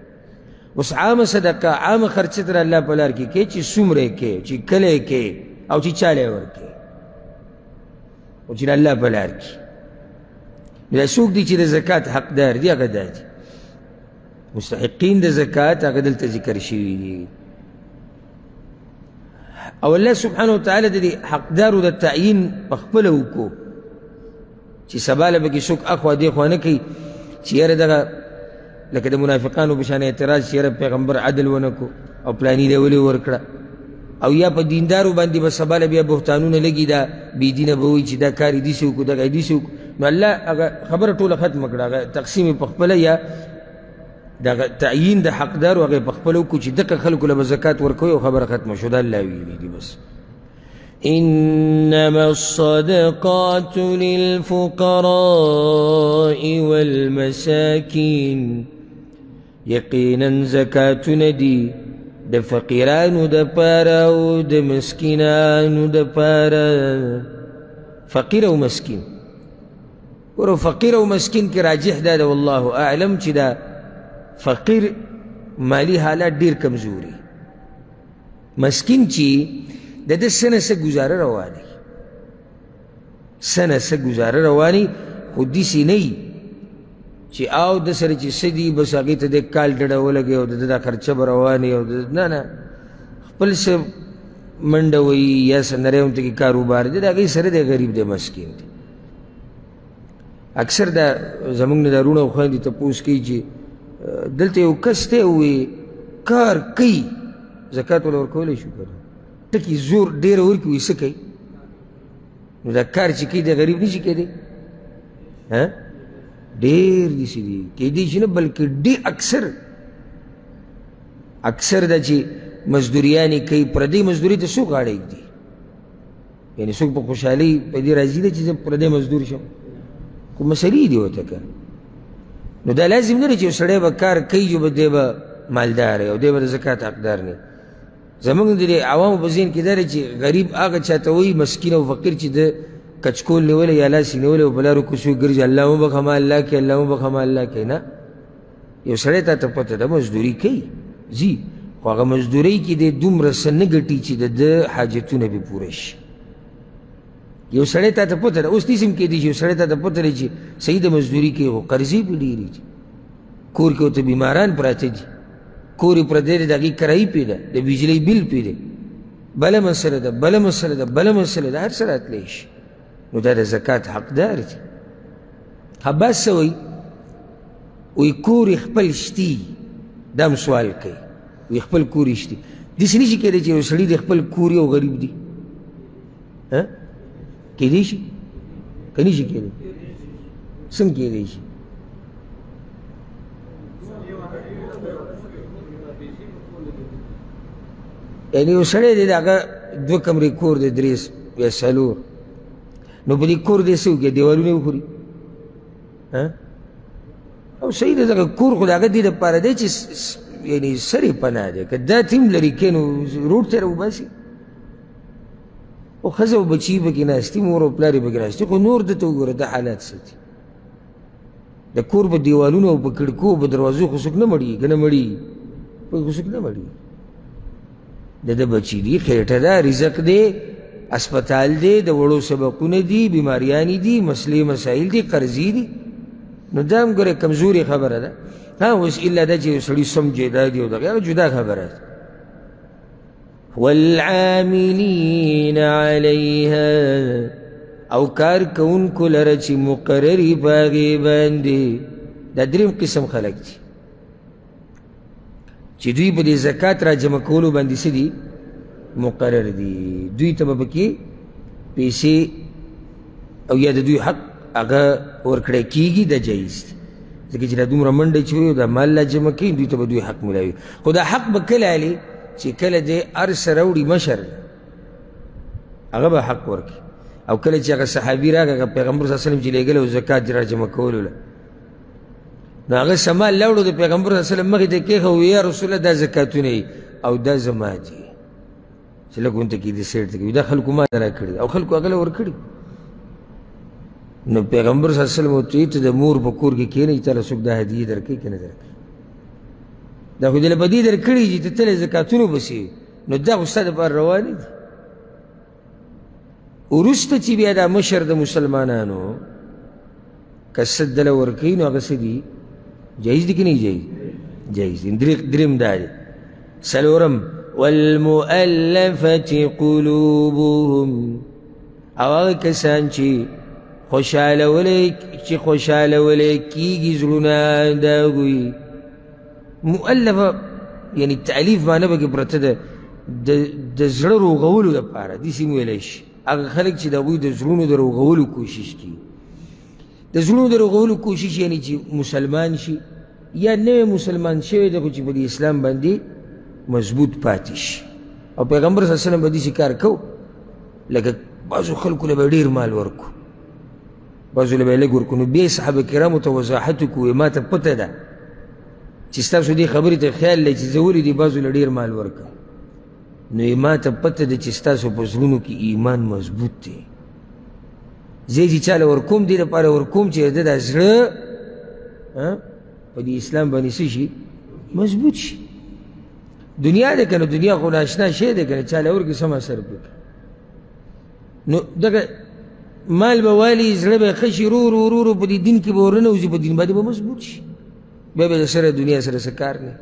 Speaker 1: اوس عامه صدقه عامه خرچه در الله په لار کې کوې چې څومره یې کوې، چې کله یې کوې او چې چا له یې ورکړې او چې د الله په لار کې. نو دا څوک دي چې د زکات حقدار دي هغه دا دي مستحقین د زکات، هغه دلته ذکر شوي دي. او الله سبحانه وتعالی د دې حقدارو د تعیین په خپله وکړو چې سبا له پکې څوک اخوا دېخوا نه کوي چې یاره دغه لکه د منافقانو په شان اعتراض چې یاره پیغمبر عدل ونه کړو او پلاني دی ولې ورکړه، او یا په دیندارو باندې به سبا له بیا بهتانونه لګي دا بېدینه به وایي چې دا کار یې داسې وکړو دغه یې داسې وکړو. نو الله هغه خبره ټوله ختمه کړه، هغه تقسیم یې په خپله یا دغه تعیین د حقدارو هغه یې په خپله وکړو چې دغه خلکو له به زکات ورکوي او خبره ختمه شو. دا الله ویلي دي بس. إنما الصدقات للفقراء والمساكين، یقینا زکاتونه دي د فقیرانو دپاره او د مسکینانو دپاره. فقیر او مسکین، ورو فقیر او مسکین کې راجح دا ده والله اعلم چې دا فقیر مالی حالات ډیر کمزوري، مسکین چې د ده څه نه څه ګزاره رواني، څه نه څه ګزاره رواني، خو داسې نه وي چې او د سره چې څه دي بس هغې ته د کال ډډه ولګوي او د ده دا خرچه به رواني او نه نه خپل څه منډه وایي یا څه نری هم ته کې کاروبار دی د هغې سره دی غریب دی مسکین دی. اکثر دا زمونږ نه دا روڼه او خویندې تپوس کوي چې دلته یو کس دی وایي کار کوي زکات وله ورکولی شو که نه ټکي زور ډېره ورکړي وایي څه کوي، نو دا کار چې کوي د غریب نه شي کېدی، ډېر داسې دي کېدی شي نه بلکې ډېر اکثر دا چې مزدوریانې کوي پردۍ مزدوري ته څوک غاړه ږدي، یعنې څوک په خوشحالۍ په دې راضي دی چې زه پردی مزدور شم، خو مسلې دي ورته که نو دا لازم نه دی چې یو سړی به کار کوي جو به دی به مالدار او دی به د زکات حقدار نه. زمونږ د عوامو په ذهن کې دا دی چې غریب هغه چاته وایي مسکین او فقیر چې د کچکول نیولی یا لاس یې نیولی او په لارو کوڅو ګرځي الله وبخه ما الله کوي الله وبخه ما الله کوي. نه، یو سړی تا ته پته ده مزدوري کوي ځي، خو هغه مزدورۍ کې دی دومره څه نه ګټي چې د ده حاجتونه به پوره شي. یو سړی تا ته پته ده، اوس داسې هم کېدی چې یو سړی تا ته پته دی چې صحیح د مزدوري کوي خو قرضې پې ډېرې دي، کور کې ورته بیماران پراته دي، کور یې پردی دی د هغې کرایي پې ده، د بجلۍ بل پې دی، بله مسله ده بله مسله ده بله مسله ده، هر څه راتلی شي. نو دا د زکات حقدار دي. عباس څه وایي وایي کور یې خپل شتي، دا هم سوال کوي وایي خپل کور یې شتي، داسې نه شي کېدی چې یو سړي د خپل کور یې او غریب دي، کېدی شي که نه شي کېدی؟ څنګه کېدی شي؟ یعنې یو سړی دی د هغه 2 کمرې کور دی 3 یا 4 نو په دې کور دی څه وکړي دیوالونه یې وخوري او صحیح دی دغه کور خو د هغه دې دپاره دی چې یعنې سر یې پناه دی که دا تیم لرې کړي نو روډ ته یې راوباسي او ښځه او بچي پکې ناستي مور او پلار یې پکې ناستي خو نور دته وګوره دا حالات څه دي د کور په دیوالونو او په کړکو او په دروازو خو څوک نه مړېږي که نه مړېږي خو څوک نه مړېږي د ده بچي دي خېټه ده رزق دی اسپتال دی د وړو سبقونه دي بیماریانې دي مسلې مسایل دي قرضې دي نو دا هم ګوره کمزورې خبره ده اوس الا دا چې یو سړي سم جیداد او دغه هغه جدا خبره ده والعاملین علیها او کار کوونکو لره چې مقرري په هغې باندې دا 3 قسم خلک دي چې دوی په دې زکات را جمع کولو باندې څه دي مقرر دي دوی ته به پکې پیسې او یا د دوی حق هغه ورکړی کېږي دا جایز دي ځکه چې دا دومره منډه چې وي دا مال لا جمع کوي دوی ته به دوی حق میلاوي خو دا حق به کله علي چې کله دی هر څه راوړي مشر هغه به حق ورکړي او کله چې هغه صحابي راغی هغه پیغمبر صلی الله علیه وسلم چې لېږلی و زکات را جمع کولو له نو هغه سامان لاوړو د پیغمبر صلی الله علیه وسلم مخې ته کېښه وی یا رسول الله دا زکاتونه یې او دا زما دي چې لږ غونته کېدې سیټ ته کوي دا خلکو ما ته راکړي او خلکو هغه له ورکړي نو پیغمبر صلی الله علیه وسلم ورته ویل ته د مور په کور کې کښېنئ چې تاله څوک دا هدیې درکوي که نه درکوي دا خو دې له په دې درکړي چې ته تلې زکاتونو پسې نو دا خو ستا دپاره روانې دي وروسته چې بیا دا مشر د مسلمانانو که څه دله ورکوي نو هغه څه دي جایز دي که نه جایز جایز دي درېم دا دی څلورم والمؤلفة قلوبهم او هغه کسان چې خوشحالولی کېږي زړونه د هغوی مؤلفه یعنی تعلیف معنی پکې پرته ده د زړه روغولو دپاره داسې م ویلی شي هغه خلک چې د هغوی د زړونو د روغولو کوشش کوي د زړونو د روغولو کوشش یعنی چې مسلمان شي یا نوی مسلمان شوی دی خو چې په دې اسلام باندې مضبوط پاتې شي او پیغمبر صلی الله علیه وسلم به داسې کار کو لکه بعضو خلکو له به ډېر مال ورکو بعضو له به یې لږ ورکو نو بیا صحابه کرامو ته وضاحت وکړو ما ته پته ده چې ستاسو دې خبرې ته خیال دی چې زه ولې دې بعضو له ډېر مال ورکړم نو ما ته پته ده چې ستاسو په زړونو کې ایمان مضبوط دی زه چې چا له ورکوم دې لپاره ورکوم چې د دا زړه په دې اسلام باندې څه شي مضبوط شي دنیا ده که نه دنیا خو ناشنا شی دی که نه چا له ورکړي څه مصرف وکړي نو دغه مال به والي زړه به ښه شي ورو ورو په دې دین کې به ورننوځي په دین باندې به مضبوط شي بیا به د سره دنیا سره څه کار نه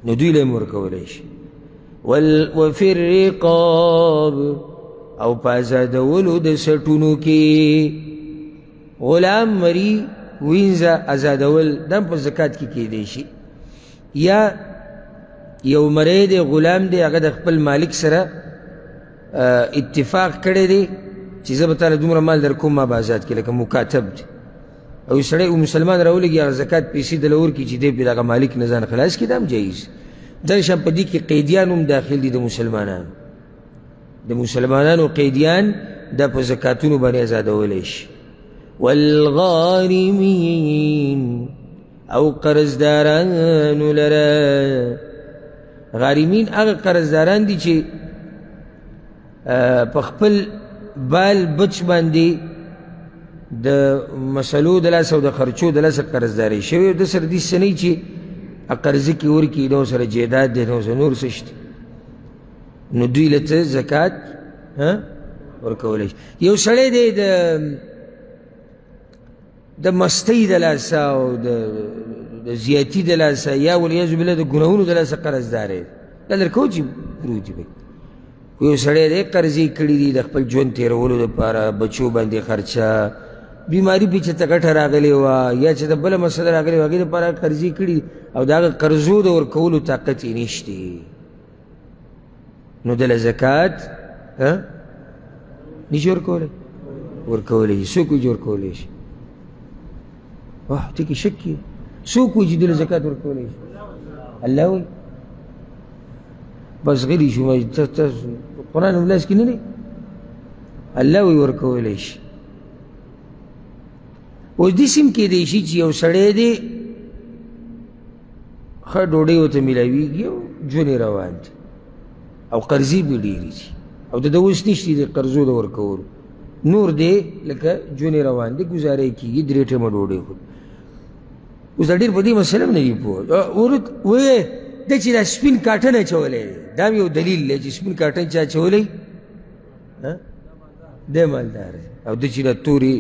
Speaker 1: نو دوی له یې ورکولی شي وفي الرقاب او په ازادولو د سټونو کې غلام مري وینځه ازادول دا په زکات کې کیدی شي یا یو مری دی غلام دی هغه د خپل مالک سره اتفاق کړی دی چې زه به تاله دومره مال در کوم ما به ازاد کړي لکه مکاتب دی او سړی مسلمان راولګي هغه زکات پیسې دله ورکړي چې دی پرې د هغه مالک نه ځان خلاص کړي دا هم جایز دا شان په دې کې قیدیان هم داخل دي د مسلمانانو قیدیان دا په زکاتونو باندې ازادولی شي والغارمین او قرضدارانو لره غارمین هغه قرضداران دي چې په خپل بال بچ باندې د مسلو د لاسه او د خرچو د لاسه قرضداري شوی د سره داسې څه نه چې قرضه کې ورکړي نو سره جیداد دی نو سره نور څه شته نو دوی له ته زکات ورکولی شي یو سړی دی د مستۍ د لاسه او د زیاتي د لاسه یا ولیعاذ بالله د ګناهونو د لاسه قرضدار دی دا لرکوو چې پروت دی یو سړی دی قرضې کړي دي د خپل ژوند تېرولو دپاره بچو باندې خرچه بیماري پې چې ته ګټه راغلې وه یا چې د بله مسله راغلې وه هغې دپاره قرضې کړي او د هغه قرضو د ورکولو طاقت یې نشتی نو دله زکات نشي ورکولی ورکولی شي څوک وایي چې ورکولی شي ته کې شک کې څوک وایي چې دله زکات ورکولی شي الله وایي بس غلی شو قرآن هم لاس کې نه دی الله وایي ورکولی شي اوس داسې هم کیدی شي چې یو سړی دی ښه ډوډۍ ورته میلاویږي او ژوند یې روان دی او قرضې به ډېرې دي او د ده اوس نشته د قرضو د ورکولو نور دی لکه ژوند یې روان دی ګزاره یې کېږي 3 ټیمه ډوډۍ خوري اوس دا ډېر په دې مسله هم نه دي پوه ویې ده چې دا سپین کاټن اچولی دی دا هم یو دلیل دی چې سپین کاټن چا اچولی دی مالدار دی او ده چې دا تورې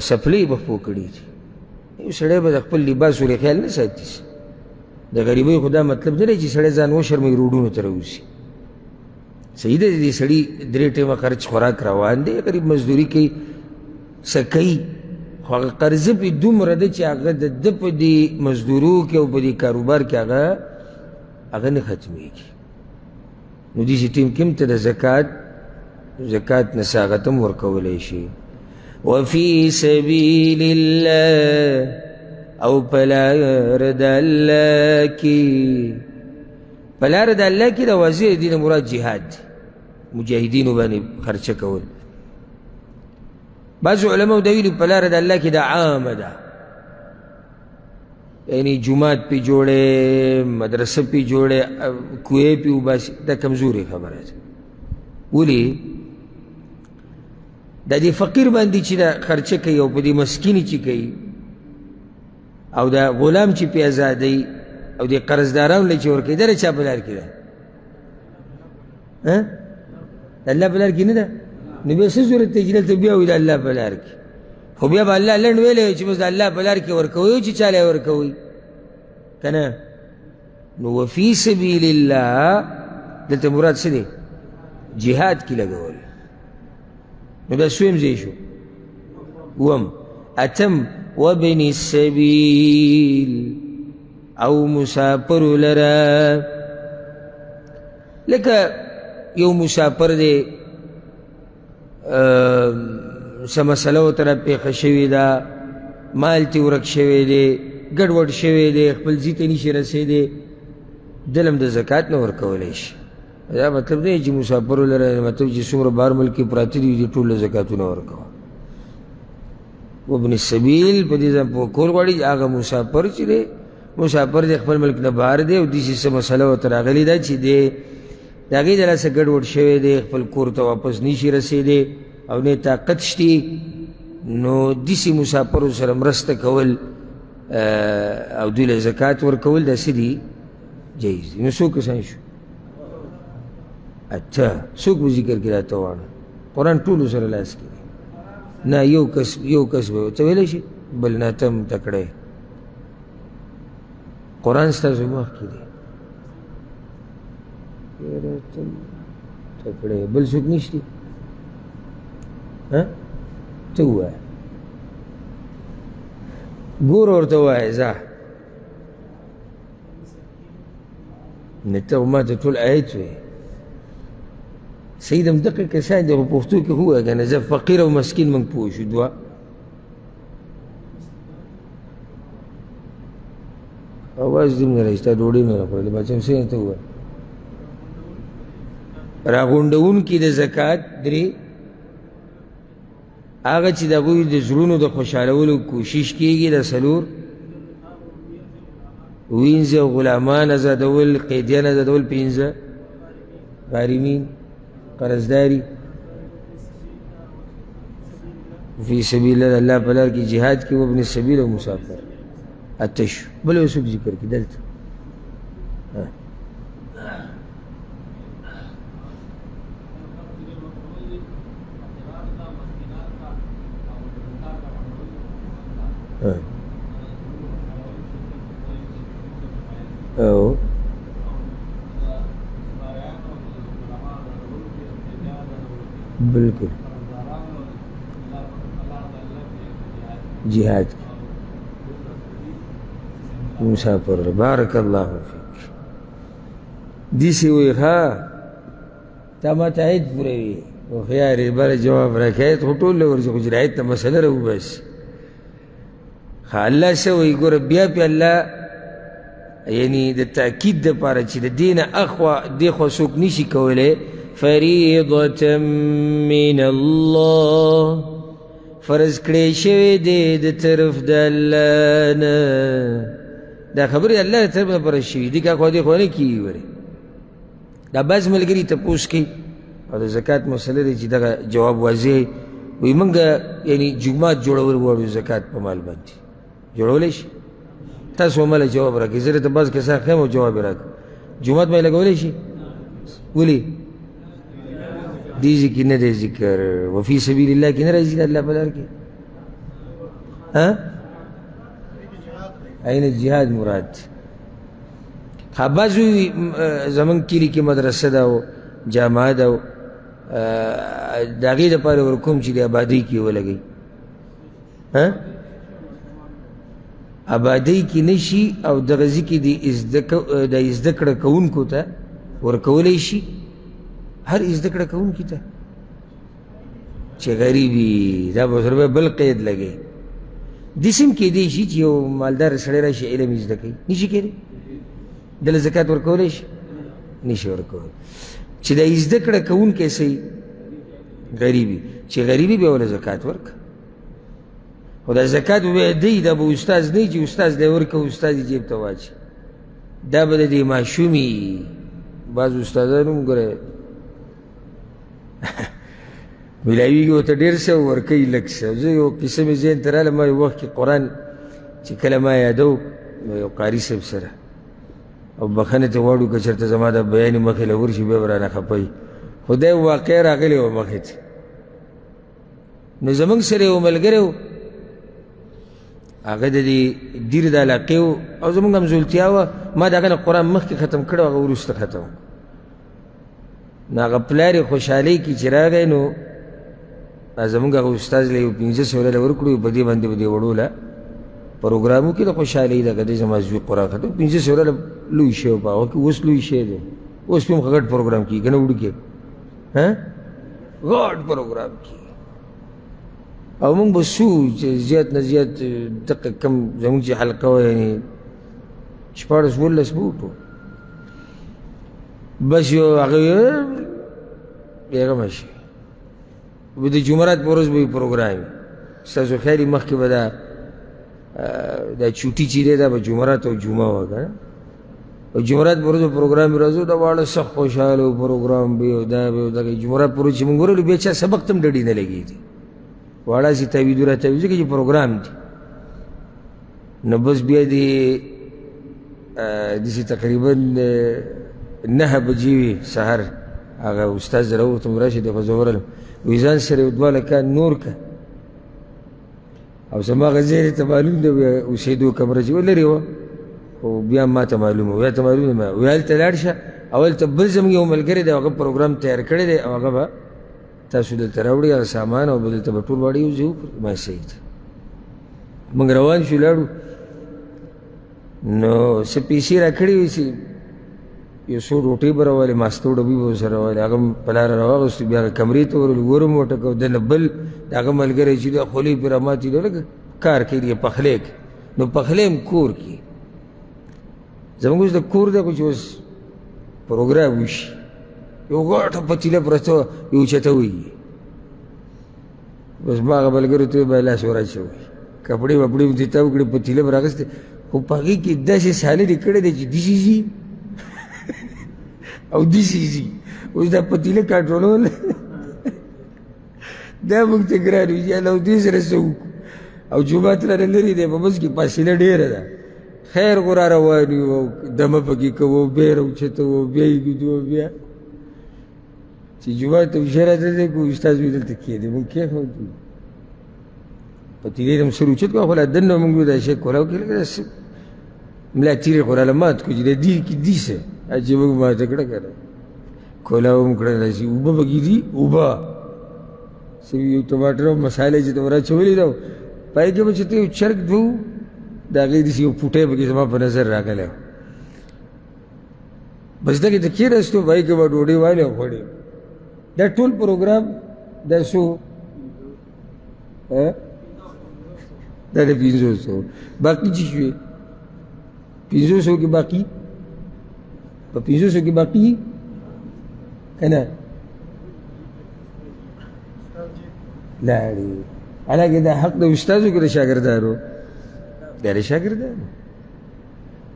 Speaker 1: سپلۍ به خپو کړي دي یو سړی به د خپل لباس ورې خیال نه ساتي د غریبۍ خو دا مطلب نه دی چې سړی ځان وشرموي روډونو ته راوځي صحیح ده دې سړي 3 ټیمه خرچ خوراک روان دی غریب مزدوري کوي څه کوي خو هغه قرضه پې دومره ده چې هغه د ده په دې مزدورو کې او په دې کاروبار کې هغه نه ختمېږي نو داسې ټیم کې هم ته د زکات نه ساغت هم ورکولی شي وفي سبيل الله او پلار د الله کې پلار د الله کې د واضح دین مراد جهاد مجاهدینو باندې خرچه کول بعض علماء دا ویلي پلار د الله کې دا عامه ده یعنی جماعت پی جوړې مدرسه پی جوړې کوې پی وباسي دا کمزوري خبره ده ولې دا دې فقیر باندې چې دا خرچه کوي او په دې مسکیني چې کوي او دا غلام چې پې ازادوي او دې قرضدارانو له چې ورکوي دا د چا په لار کې ده د الله په لار کې نه ده نو بیا څه ضرورت دی چې دلته بیا وایي د الله په لار کې خو بیا به الله لنډ ویلی وي چې بس د الله په لار کې ورکوئ چې چا له ورکوئ که نه نو وفي سبیل الله دلته مراد څه دی جهاد کې لګول نو دا سویم ځای شو وم اتم وابن السبیل او مسافر لره لکه یو مسافر دی څه مسله ورته راپېښه شوې ده مال ترې ورک شوی دی ګډوډ شوی دی خپل ځي ته نشي رسېدی دل هم د زکات نه ورکولی شي دا مطلب دی چې مسافرو لره مطلب چې څومره بهر ملک کې پراته دي دې ټول له زکاتونه ورکوه وابن السبیل په دې ځان پوه کول غواړي هغه مسافر چې دی مسافر دی خپل ملک نه بهر دی او داسې څه مسله ورته راغلې ده چې دی د هغې د لاسه ګډوډ شوی دی خپل کور ته واپس نشي رسېدی او نه طاقت شتي نو داسې مسافرو سره مرسته کول او دوی له زکات ورکول دا څه دي جایز دي نو څو کسان شو اته څوک به ذکر کړي راته وواړه قرآن ټولو سره لاس کې دی نه یو کس به ورته ویلی شي بل نه ته هم تکړه قرآن ستاسو مخکې دی تکړه بل څوک نشته ته ووایه ګوره ورته ووایه ځه نه ته ما ته ټول آیت وایې صحیح دغه کسان دی خو پښتو کې هو که نه زه فقیر او مسکین موږ پوه شو دوه اواز دې نه راځي تا ډوډۍ نه راخوړلې بچم څنګه ته ووایه راغونډونکي د زکات درې هغه چې د هغوی د زړونو د خوشحالولو کوشش کېږي د څلور وینځه غلامان ازادول قیدیان ازادول پنځه غارمین قرضداري فی سبیل الله الله په لار کې جهاد کې وابن السبیل او مسافر اته شو بل یو څوک ذکر کړي دلته او بالکل جهاد مسافر بارک الله فیک دیسی وی ها تا ما ته عید پوره وي هوښیار بر جواب راکړی خو ټول له ورځي خو چې عید ته مسله راوباسي ښه الله څه وایي ګوره بیا پې الله یعنی د تاکید دپاره چې د دې نه اخوا دې خوا څوک نشي کولی فریضة من الله فرض کړی شوی دی د طرف د الله نه دا خبرې الله د طرف نه فرض شوي دي که خو دې خو نه کېږي ورې دا بعض ملګري تپوس کوي او د زکات مسله دی چې دغه جواب واضح وایي موږ یعنی جومات جوړول غواړو زکات په مال باندې جوړولی شي تاسو مله جواب راکړئ زه درته بعض کسان ښیم او جواب یې راکړه جومات به یې لګولی شي ولې دې ځای کې نه دی ذکر وفي سبیل الله کې نه راځي د الله په لار کې این جهاد مراد دی ښه بعض وایي زموږ کلي کې مدرسه ده او جامعه ده او د هغې دپاره ورکوم چې د آبادۍ کې ولګوي آبادۍ کې نشي او دغه ځای کې د زده کړه کوونکو ته ورکولی شي هر زده کړه کوونکي ته چې غریب وي دا به ورسره بل قید لګوي داسې هم کیدی شي چې یو مالدار سړی راشي علم یې زده کوي نشي کیدی دله زکات ورکولی شي نشي ورکولی چې دا زده کړه کوونکی صحیح غریب وي چې غریب وي بیا وله زکات ورکړه خو دا زکات به بیا دی دا به استاذ نه وي چې استاذ دی ورکه استاذ یې جیب ته واچي دا به د دې ماشومي بعض استادان هم ګوره میلاویږي ورته ډېر څه ورکوي لږ څه زه یو قصه مې ذهن ته راغله ما یو وخت کې قرآن چې کله ما یادو یو قاري صاحب سره او بخښنې ته غواړو که چېرته زما دا بیان مخې له ورشي بیا به رانه خفه خو دا یو واقع راغلی وه مخې ته نو زموږ سره یو ملګری و هغه د دې دیر د علاقې و او زموږ همزولتیا وه ما د هغه نه قرآن مخکې ختم کړی و هغه وروسته ختم نو هغه پلار یې خوشحالۍ کې چې راغی نو زموږ هغه استاذ له یو 500 له ورکړو په دې باندې به دې وړو له پروګرامو کې د خوشحالۍ دغه دی زما زوی قرآن ختم 500 له لوی شی و په هغه کې اوس لوی شی دی اوس پې هم ښه غټ پروګرام کېږي که نه وړوکی غټ پروګرام کېږي او موږ به سو چې زیات نه زیات دقه کم زموږ چې حلقه وه یعنې 14-15 به وټو بس یو هغه بېغمه شي به د جمعرات په ورځ به وي پروګرام ستاسو خیر یې مخکې به دا چوټي چې دی دا به جمعرات او جمعه وه که نه او جمعرات په ورځ به پروګرام یې راځو دا واړه سخت خوشحاله و پروګرام به یو دا به یو دغه جمعرات په ورځ چې مونږ ورغلو بیا چا سبق ته هم ډډې نه لګېدي واړه هسې تعویض راتعویض ځکه چې پروګرام دی نو بس بیا داسې تقریبا 9 بجې وي سهار هغه استاد زه راووتم راشد خو زه ورغلم وایي ځان سره یو 2 لکان نور که او زما هغه ځای ته معلوم دی اوسېدو کمره چې لرې وه خو بیا ما ته معلوم وه بیا ته معلوم دی وایي هلته لاړ شه او هلته بل زموږ یو ملګری دی هغه پروګرام تیار کړی دی او هغه به تاسو دلته راوړي هغه سامان او به دلته به ټول واړه یوځي ما صحیح ده موږ روان شو لاړو نو څه پیسې را کړې وې چې یو څو روټۍ به راولې ماستو ډبې به ورسره راولې هغه هم په لاره راواغېستو بیا هغه کمرې ته ورغلو ګورم وټکو دنه بل د هغه ملګری چې دی خولۍ پرې راماتې دی لکه کار کوي یې پخلی کې نو پخلی هم کور کې زموږ اوس د کور دی خو چې اوس پروګرام وشي یو غټه پتیله پرته وه یو اوچته وایي بس ما هغه ملګرو ته به لاس وراچوي کپړې وپړې مې ترې تاو کړې پتیله به راغستې خو په هغې کې داسې سالې دې کړی دی چې داسې ځي او داسې ځي اوس دا پتیله کنټرولول دا موږ ته ګران وي یاله او دې سره څه وکړو او جومات رانه لرې دی په منځ کې فاصله ډېره ده خیر خو را روان یو او دمه پکې کوو بیا یې راوچته وو بیا یې ږدو بیا چې جومات ته وشی راته دی کو استاذ وي دلته کښېنې موږ کېښودو پتیلې هم سر اوچت کړه خو لا دننه موږ دا شی کولاو کې لکه داسې ملا تیرې خو راله مات کړو چې د دې کې دي څه چې موږ ماته کړه که نه کولاو هم کړه داسې اوبه پکې دي اوبه یو ټماټر او مسالې چې ته وراچولې ده پای کې به چې ته یو چرګ دوو د هغې داسې یو پوټی پکې زما په نظر راغلی بس دغې ته کېناستو پای کې به ډوډۍ والې او خوړې دا ټول پروګرام دا څو دا د 500 باقي چې شوې 500 کې باقي په 500 کې باقي که نه لاړې حالانکې دا حق د استازو که د شاګردانو دا د شاګردانو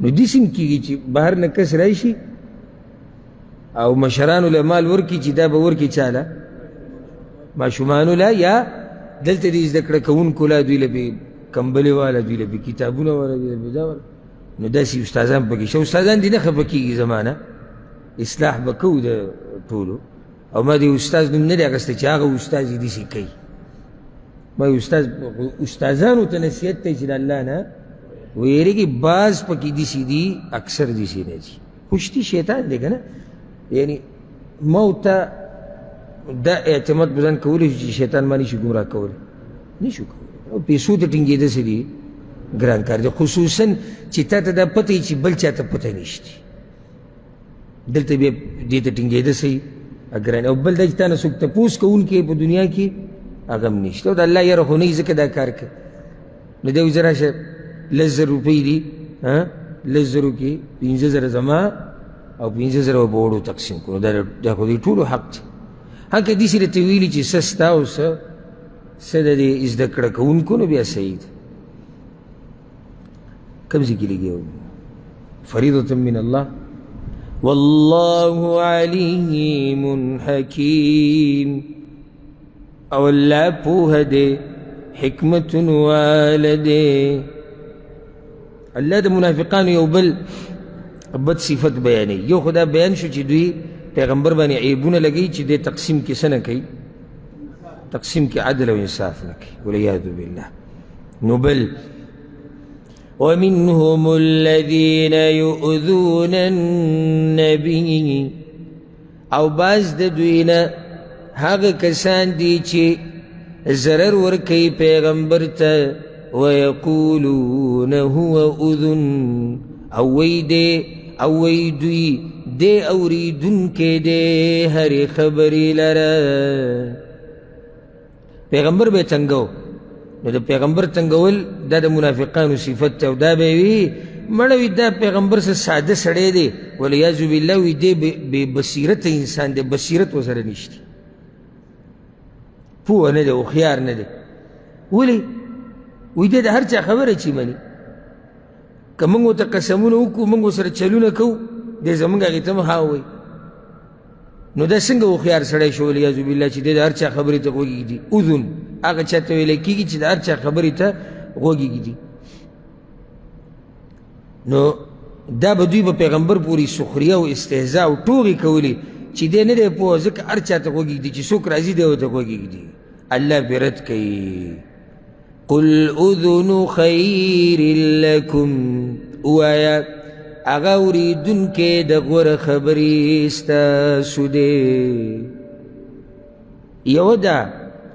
Speaker 1: نو داسې هم کېږي چې بهر نه کس راشي او مشرانو له مال ورکړي چې دا به ورکړي چا له ماشومانو له یا دلته د زده کړه کوونکو له دوی له به کمبلې واله دوی له به کتابونه واله دوی له به دا واله نو داسې استادان پکې شته استادان دې نه خفه کېږي زما نه اصلاح به کوو د ټولو او ما د استاذ نوم نه دی اخیستی چې هغه استاذ یې داسې کوي ما استادانو ته نصیحت دی چې د الله نه ویرېږي بعض پکې داسې دي اکثر داسې نه دي خوشتي شیطان دی که نه یعنی ما ورته دا اعتماد په ځان کولی شو چې شیطان ما نشي ګمراه کولی نشو کولی او پیسو ته ټینګېده څه دي ګران کار دی خصوصا چې تا ته دا پته وي چې بل چا ته پته نشته دلته بیا دې ته ټینګېده صحیح ګران او بل دا چې تا نه څوک تپوس کوونکی په دنیا کې هغه هم نشته او د الله یاره خو نه وي ځکه دا کار کوي نو دی وایي زه راشه 10,000 روپۍ دي 10,000 کې 15,000 زما او 15,000 به وړو تقسیم کړو دا خو دې ټولو حق دی هلکه داسې راته ویلي چې څه ستا او څه څه د دې زده کړه کوونکو نو بیا صحیح ده. کوم ځای کې لګیا وو؟ فریضة من الله والله علیم حکیم. او الله پوه دی حکمت واله دی. الله د منافقانو یو بل بد صفت بیانوي. یو خو دا بیان شو چې دوی پیغمبر باندې عیبونه لګوي چې دې تقسیم کې څه نه کوي، تقسیم کې عدل او انصاف نه کوي، والعیاذ بالله. نو بل ومنهم الذین یؤذون النبی، او بعض د دوی نه هغه کسان دي چې ضرر ورکوي پیغمبر ته، ویقولون هو اذن، او وی دی او وی دوی دی اوریدونکی دی هرې خبرې لره. پیغمبر به تنګو، نو د پیغمبر تنګول دا د منافقانو صفت او دا به وي مړه وي دا پیغمبر څه ساده سړی دی، والعیاذ بالله وي دی بې بصیرته انسان دی، بصیرت ورسره نشته، پوه نه دی، هوښیار نه دی. ولې وي دی د هر چا خبره چې مني. که موږ ورته قسمونه وکړو، موږ ورسره چلونه کوو، دی زموږ هغې ته ها وایي، نو دا څنګه هوښیار سړی شو والعیاذ بالله چې دی د هر چا خبرې ته غوږ ږدي. اذن هغه چا ته ویلی کېږي چې د هر چا خبرې ته غوږ ږدي. نو دا به دوی به پیغمبر پورې سخریه او استهزا او ټوغې کولې چې دی نه دی پوه، ځکه هر چا ته غوږ ږدي، چې څوک راځي دی ورته غوږ ږدي. الله پرې رد کوي قل اذن خیر لکم، ووایه هغه اورېدونکی د غوره خبرې ستاسو دی. یوه ده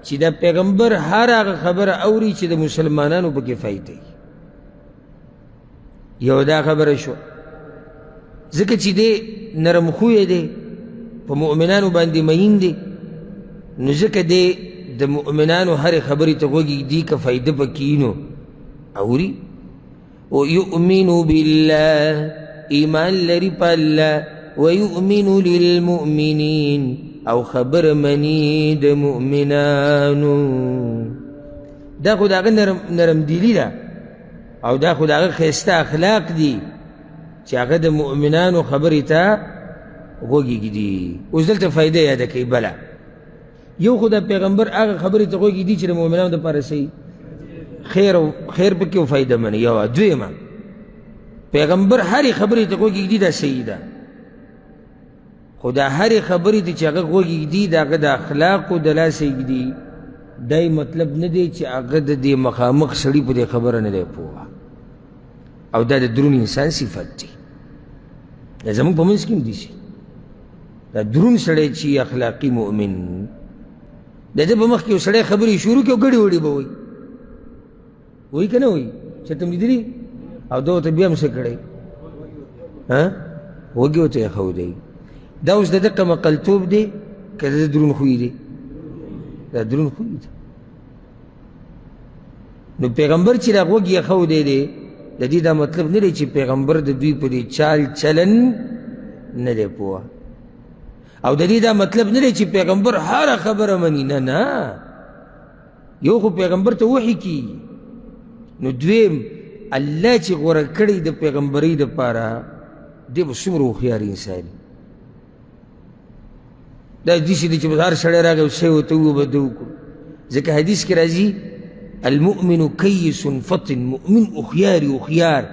Speaker 1: چې د پیغمبر هر هغه خبره اوري چې د مسلمانانو پکې فایده وي. یو دا خبره شوه، ځکه چې دی نرم خویه دی، په مؤمنانو باندې مین دی، نو ځکه دی د مؤمنانو هرې خبرې ته غوږ ږدي که فایده پکې نو اوري. ویؤمن بالله، ایمان لري په الله، ویؤمن للمؤمنین، او خبر منی د مؤمنانو. دا خو د هغه نرم دیلی ده، او دا خو د هغه ښایسته اخلاق دي چې هغه د مؤمنانو خبرې ته غوږ ږدي. اوس دلته فایده یاده کوي. بله یو خو د پیغمبر هغه خبرې ته غوږ ږدي چې د مؤمنانو دپاره صحیح خیر پکې او فایده مني. یوه دویمه پیغمبر هرې خبرې ته غوږ ږدي، دا صحیح ده، خو دا هرې خبرې ته چې هغه غوږ ږدي د هغه د اخلاقو د لاسه ږدي، دا مطلب نه دی چې هغه د دې مخامخ سړي په دې خبره نه دی پوه، او دا د درون انسان صفت دی. دا زموږ په منځ کې هم دي دا درون سړی چې اخلاقي مؤمن، د ده په مخ کې یو سړی خبرې شروع کړي او ګډې وړې به وایي، وایي که نه وایي؟ چېرته مې لیدلي؟ او ده ورته بیا هم څه کړی؟ وږي ورته ایښودی. دا اوس د ده قمقلتوب دی که د ده درون خوی دی؟ دا درون خوی دی. نو پیغمبر چې دا غوږ ایښودی دی، د دې دا مطلب نه دی چې پیغمبر د دوی په دې چال چلن نه دی پوه، او د دې دا مطلب نه دی چې پیغمبر هره خبره مني. نه نه، یو خو پیغمبر ته وحي کېږي، نو دویم الله چې غوره کړی د پیغمبرۍ دپاره دی به څومره هوښیار انسان. دا داسې دی چې به هر سړی راغی او څه یې ورته وویل به ده وکړو. ځکه حدیث کې راځي المؤمن کیس فطن، مؤمن هوښیار هوښیار،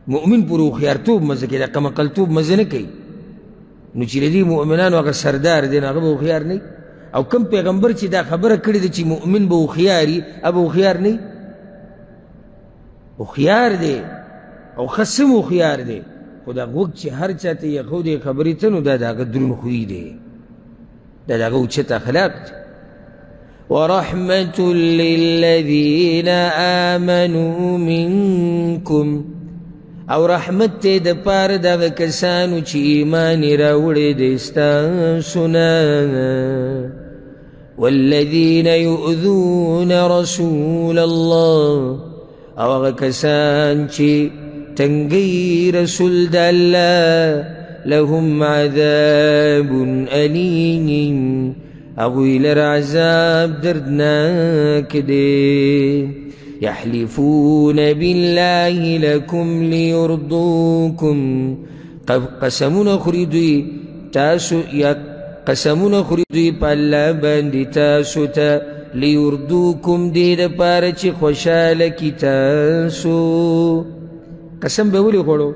Speaker 1: مؤمن پورې هوښیارتوب مزه کوي، دا قمقلتوب مزه نه کوي. نو چې د دې مؤمنانو هغه سردار دی نو هغه به هوښیار نه وي. او کوم پیغمبر چې دا خبره کړې ده چې مؤمن به هوښیار وي، هغه به هوښیار نه وي؟ هوښیار دی او ښه سم هوښیار دی، خو دا غوږ چې هر چا ته ایښودی خبرې ته، نو دا د هغه دروند خوی دی، دا د هغه اوچت اخلاق دی. ورحمة للذین آمنوا منکم، او رحمت ته د پاره دغه کسانو چې ایمان یې راوړی دی ستاسو نه. والذین یؤذون رسول الله، او هغه کسان چې تنګی رسول د الله، لهم عذاب علیم، اغوی لرعذاب دردناک دے یحلفون بالله لکم لیردوکم قسمون خریدوی تاسو یا قسمون خریدوی پا اللہ باندی تاسو تا لیردوکم دید پارچ خوشالکی تاسو قسم بولی خوڑو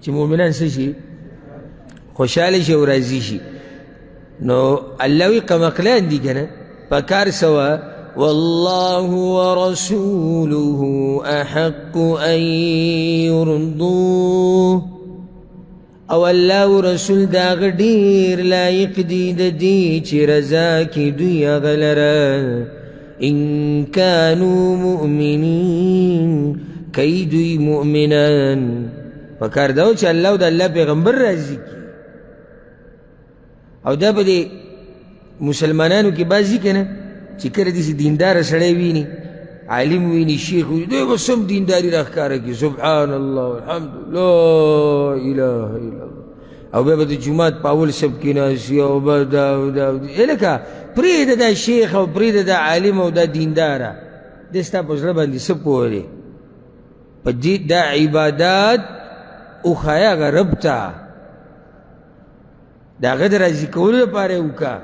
Speaker 1: چی مومنان سشی خوشحال شي او راضي شي نو الله وی قمقلان دي کنه پکار سوا والله ورسوله احق ان يرضوه او الله ورسول دا غدير لایق دي د دې چې رضا کی دوی غلره ان كانوا مؤمنين کای دوی مؤمنان پکار داو چې الله او د الله پیغمبر راضي کی او دا په دې مسلمانانو کې بعضې که نه چې کله داسې دینداره سړی ویني عالم ویني شیخ ویني دوی به سم دینداري راښکاره کړي سبحان الله الحمدلله لا اله الا الله او بیا به د جومات په اول صف کې ناست او به دا لکه پرېږده دا شیخ او پرېږده دا عالم او دا دینداره دی ستا په زړه باندې څه پوه دی په دې دا عبادات وښایه هغه رب ته دا هغه د راضي کولو لپاره یې وکړه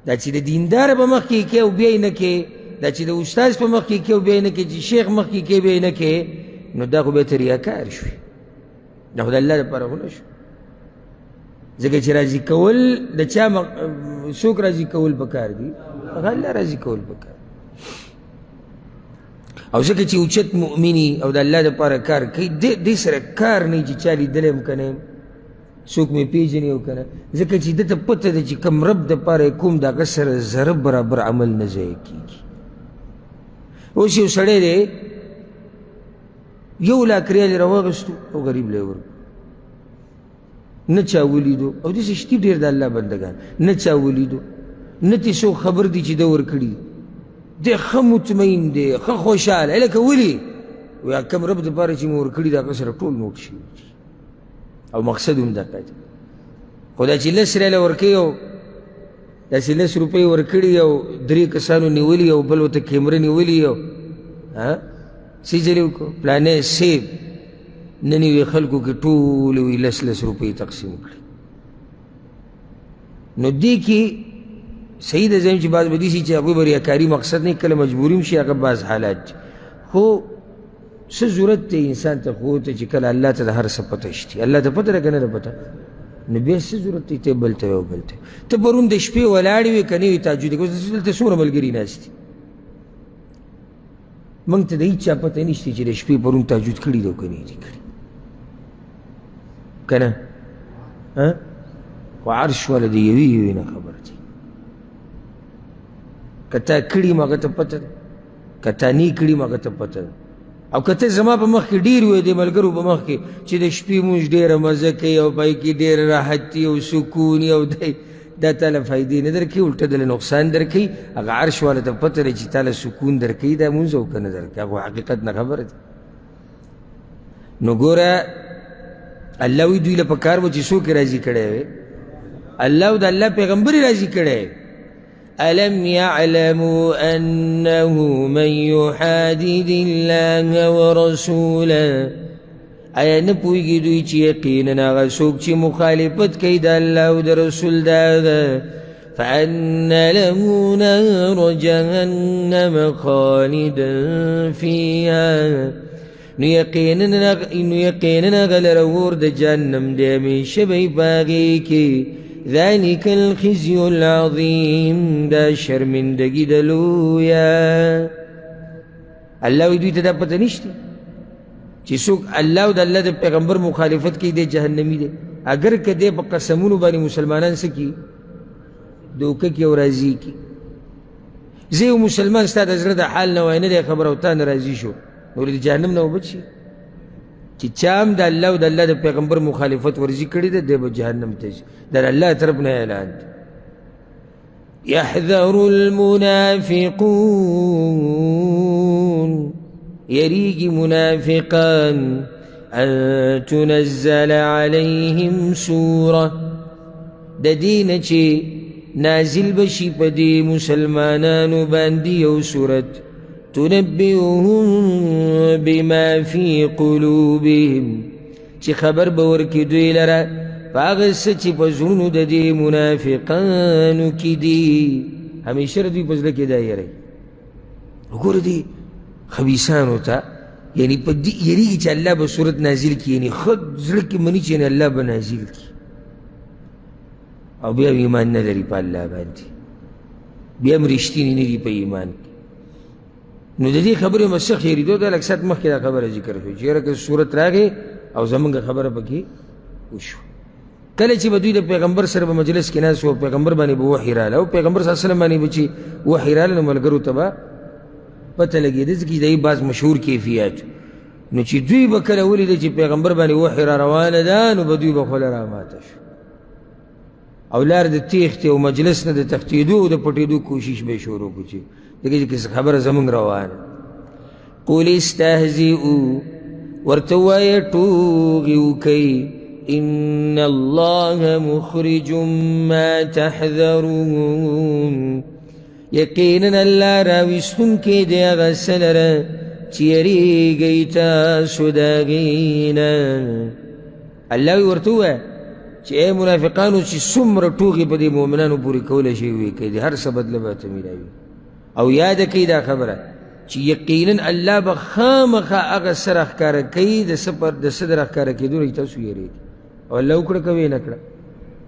Speaker 1: دا چې د دینداره په مخ کې کوې او بیا یې نه کوې دا چې د استاذ په مخ کې کوې او بیا یې نه کوې چې شیخ مخ کې کوې بیا یې نه کوې نو دا خو بیا ته ریاکار شوې دا خو د الله لپاره خو نه شو ځکه چې راضي کول د چا څوک راضي کول پکار دي هغه الله راضي کول پکار او ځکه چې اوچت مؤمني او د الله دپاره کار کوي دې سره کار نه چې چا لیدلی هم که نه څوک مې پیژني او که نه ځکه چې ده ته پته ده چې کوم رب دپاره یې کوم د هغه سره ذره برابر عمل نه ضایع کېږي اوس یو سړی دی 1 لاک ریال یې راواخېستو او غریب له یې ورکړو نه چا ولیدو او داسې شتي ډېر د الله بندګان نه چا ولیدو نه ترې څوک خبر دي چې ده ورکړي دی ښه مطمئن دی ښه خوشحاله لکه ولې وایي کوم رب دپاره چې مې ورکړي د هغه سره ټول نوټ شوي او مقصد هم دغه دی خو دا چې 10 ریاله ورکوي او داسې 10 روپۍ ورکړي او 3 کسانو نیولي او بل ورته کیمره نیولي او څه چلې وکړو پلانې سیب نن یې خلکو کې ټولې وي 10 روپۍ تقسیم کړي نو دې کې صحیح ده زم چې بعض به داسې چې هغوی به ریاکاري مقصد نه کله مجبوري هم شي هغه بعض حالات خو څه ضرورت دی انسان ته خو ته چې کله الله ته د هر څه پته شتي الله ته پته ده که نه ده پته نو بیا څه ضرورت دی ته بل ته او بل ته ته پرون د شپې ولاړې وې که نه وې تهجد یې کوې دلته څومره ملګري ناست دي موږ ته د هېچا پته نشته چې د شپې پرون تهجد کړي ده او که نه یې کړي که نه خو عرش والا د یوې یوې نه خبره دی که تا کړي م هغه ته پته ده که تا نه کړي م هغه ته پته ده او که ته زما په مخ کې ډېر وې د ملګرو په مخ کې چې د شپې مونږ ډېره مزه کوي او پای کې ډېر راحت او سکون او دا تاله فایدې نه درکوي الټه دله نقصان درکوي هغه عرش والا ته پته دی چې تاله سکون درکوي دا مونځ او که نه درکوي هغه حقیقت نه خبره ده نو ګوره الله وی دوی له پکار و چې څوک یې راضي کړی وی الله او د الله پیغمبر یې راضي کړی ألم يعلموا أنه من يحادد الله ورسوله آیا نه پوهېږي دوی چې یقینا هغه څوک چې مخالفت کوي د الله او د رسول د هغه فأن له نار جهنم خالدا فيها نو یقینا هغه لره اور د جهنم دی همیشه به یې په هغې کې ذلك الخزي العظيم دا شرمندگی د لویه الله وی دوی ته دا پته نشته چې څوک الله او د الله د پیغمبر مخالفت کوي دی جهنمي دی اگر که دی په قسمونو باندې مسلمانان څه کي دوکه کي او راضي کي زه یو مسلمان ستا د زړه د حال نه وای نه دی خبر او تا نه راضي شو نو د جهنم نه وبچ شي چې چا هم د الله او د الله د پیغمبر مخالفت ورزي کړې ده دی به جهنم ته ځي د الله طرف نه اعلان دی يحذر المنافقون يريج منافقان أن تنزل عليهم سورة د دې نه چې نازل بشي په دې مسلمانانو باندې یو صورت تنبئهم بما في قلوبهم چې خبر به ورکړي دوی لره په هغه څه چې په زړونو د دې منافقانو کې دي همیشه دوی په زړه کې دا یری وګوره دې خبیثانو ته یعنی په دې یریږي چې الله به صورت نازل کړي یعنی خود زړه کې مني چې الله به نازل کړي او بیا ایمان نه لري په الله باندې بیا هم رښتیني نه دي په ایمان کې نو د دې خبرې مسخ یریدو د لږ ساعت مخکې دا خبره ذکر شوه چې یاره که صورت راغې او زمونږ خبره پکې وشوه کله چې به دوی د پیغمبر سره په مجلس کې ناست وو پیغمبر باندې به وحي راغله او پیغمبر صلی الله علیه وسلم باندې به چې وحي راغله نو ملګرو ته به پته لګېده ځکه چې د بعض مشهور کیفیات نو چې دوی به کله ولیده چې پیغمبر باندې وحي را روانه ده نو به دوی به خوله راماته شو او لار د تیښتې او مجلس نه د تښتېدو او د پټېدو کوشش به یې شروع کړو چې دغه چې خبره زمونږ روانه قل استهزئوا ورته ووایه ټوغې وکئ ان الله مخرج ما تحذرون یقینا الله راویستونکی دی هغه څه لره چې یریږئ تاسو د هغې نه الله ورته ووایه چې ای منافقانو چې څومره ټوغې په دې مؤمنانو پورې کولی شي ویې کوي د هر څه بدله به ته میلاوي او یاده کوي دا خبره چې یقینا الله به خامخا هغه څه راښکاره کوي د څه د راښکاره کېدو نه تاسو یېرېږي او الله وکړه که ویې نه کړه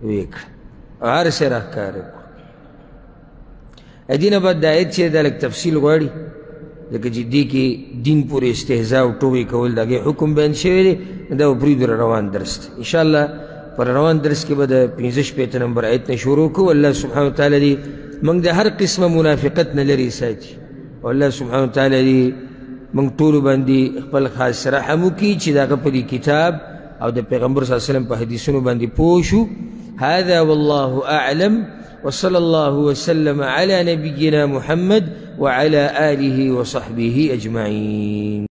Speaker 1: ویې کړه او هر څه راښکاره کړو دې نه بعد دا آیت چې دا لږ تفصیل غواړي ځکه چې دې کې دین پورې استهزا او ټوغې کول د هغې حکم بیان شوی دی دا به پرېږدو روان درس دی انشاءالله پر روان درس کې به د 55 نمبر آیت نه شروع کوو الله سبحانه وتعالی دې موږ د هر قسمه منافقت نه لرې ساتي او الله سبحانه وتعالی دې موږ ټولو باندې خپل خاص رحم وکړي چې د هغه په دې کتاب او د پیغمبر صلی الله علیه وسلم په حدیثونو باندې پوه شو هذا والله اعلم وصلى الله وسلم على نبينا محمد وعلى آله وصحبه أجمعين.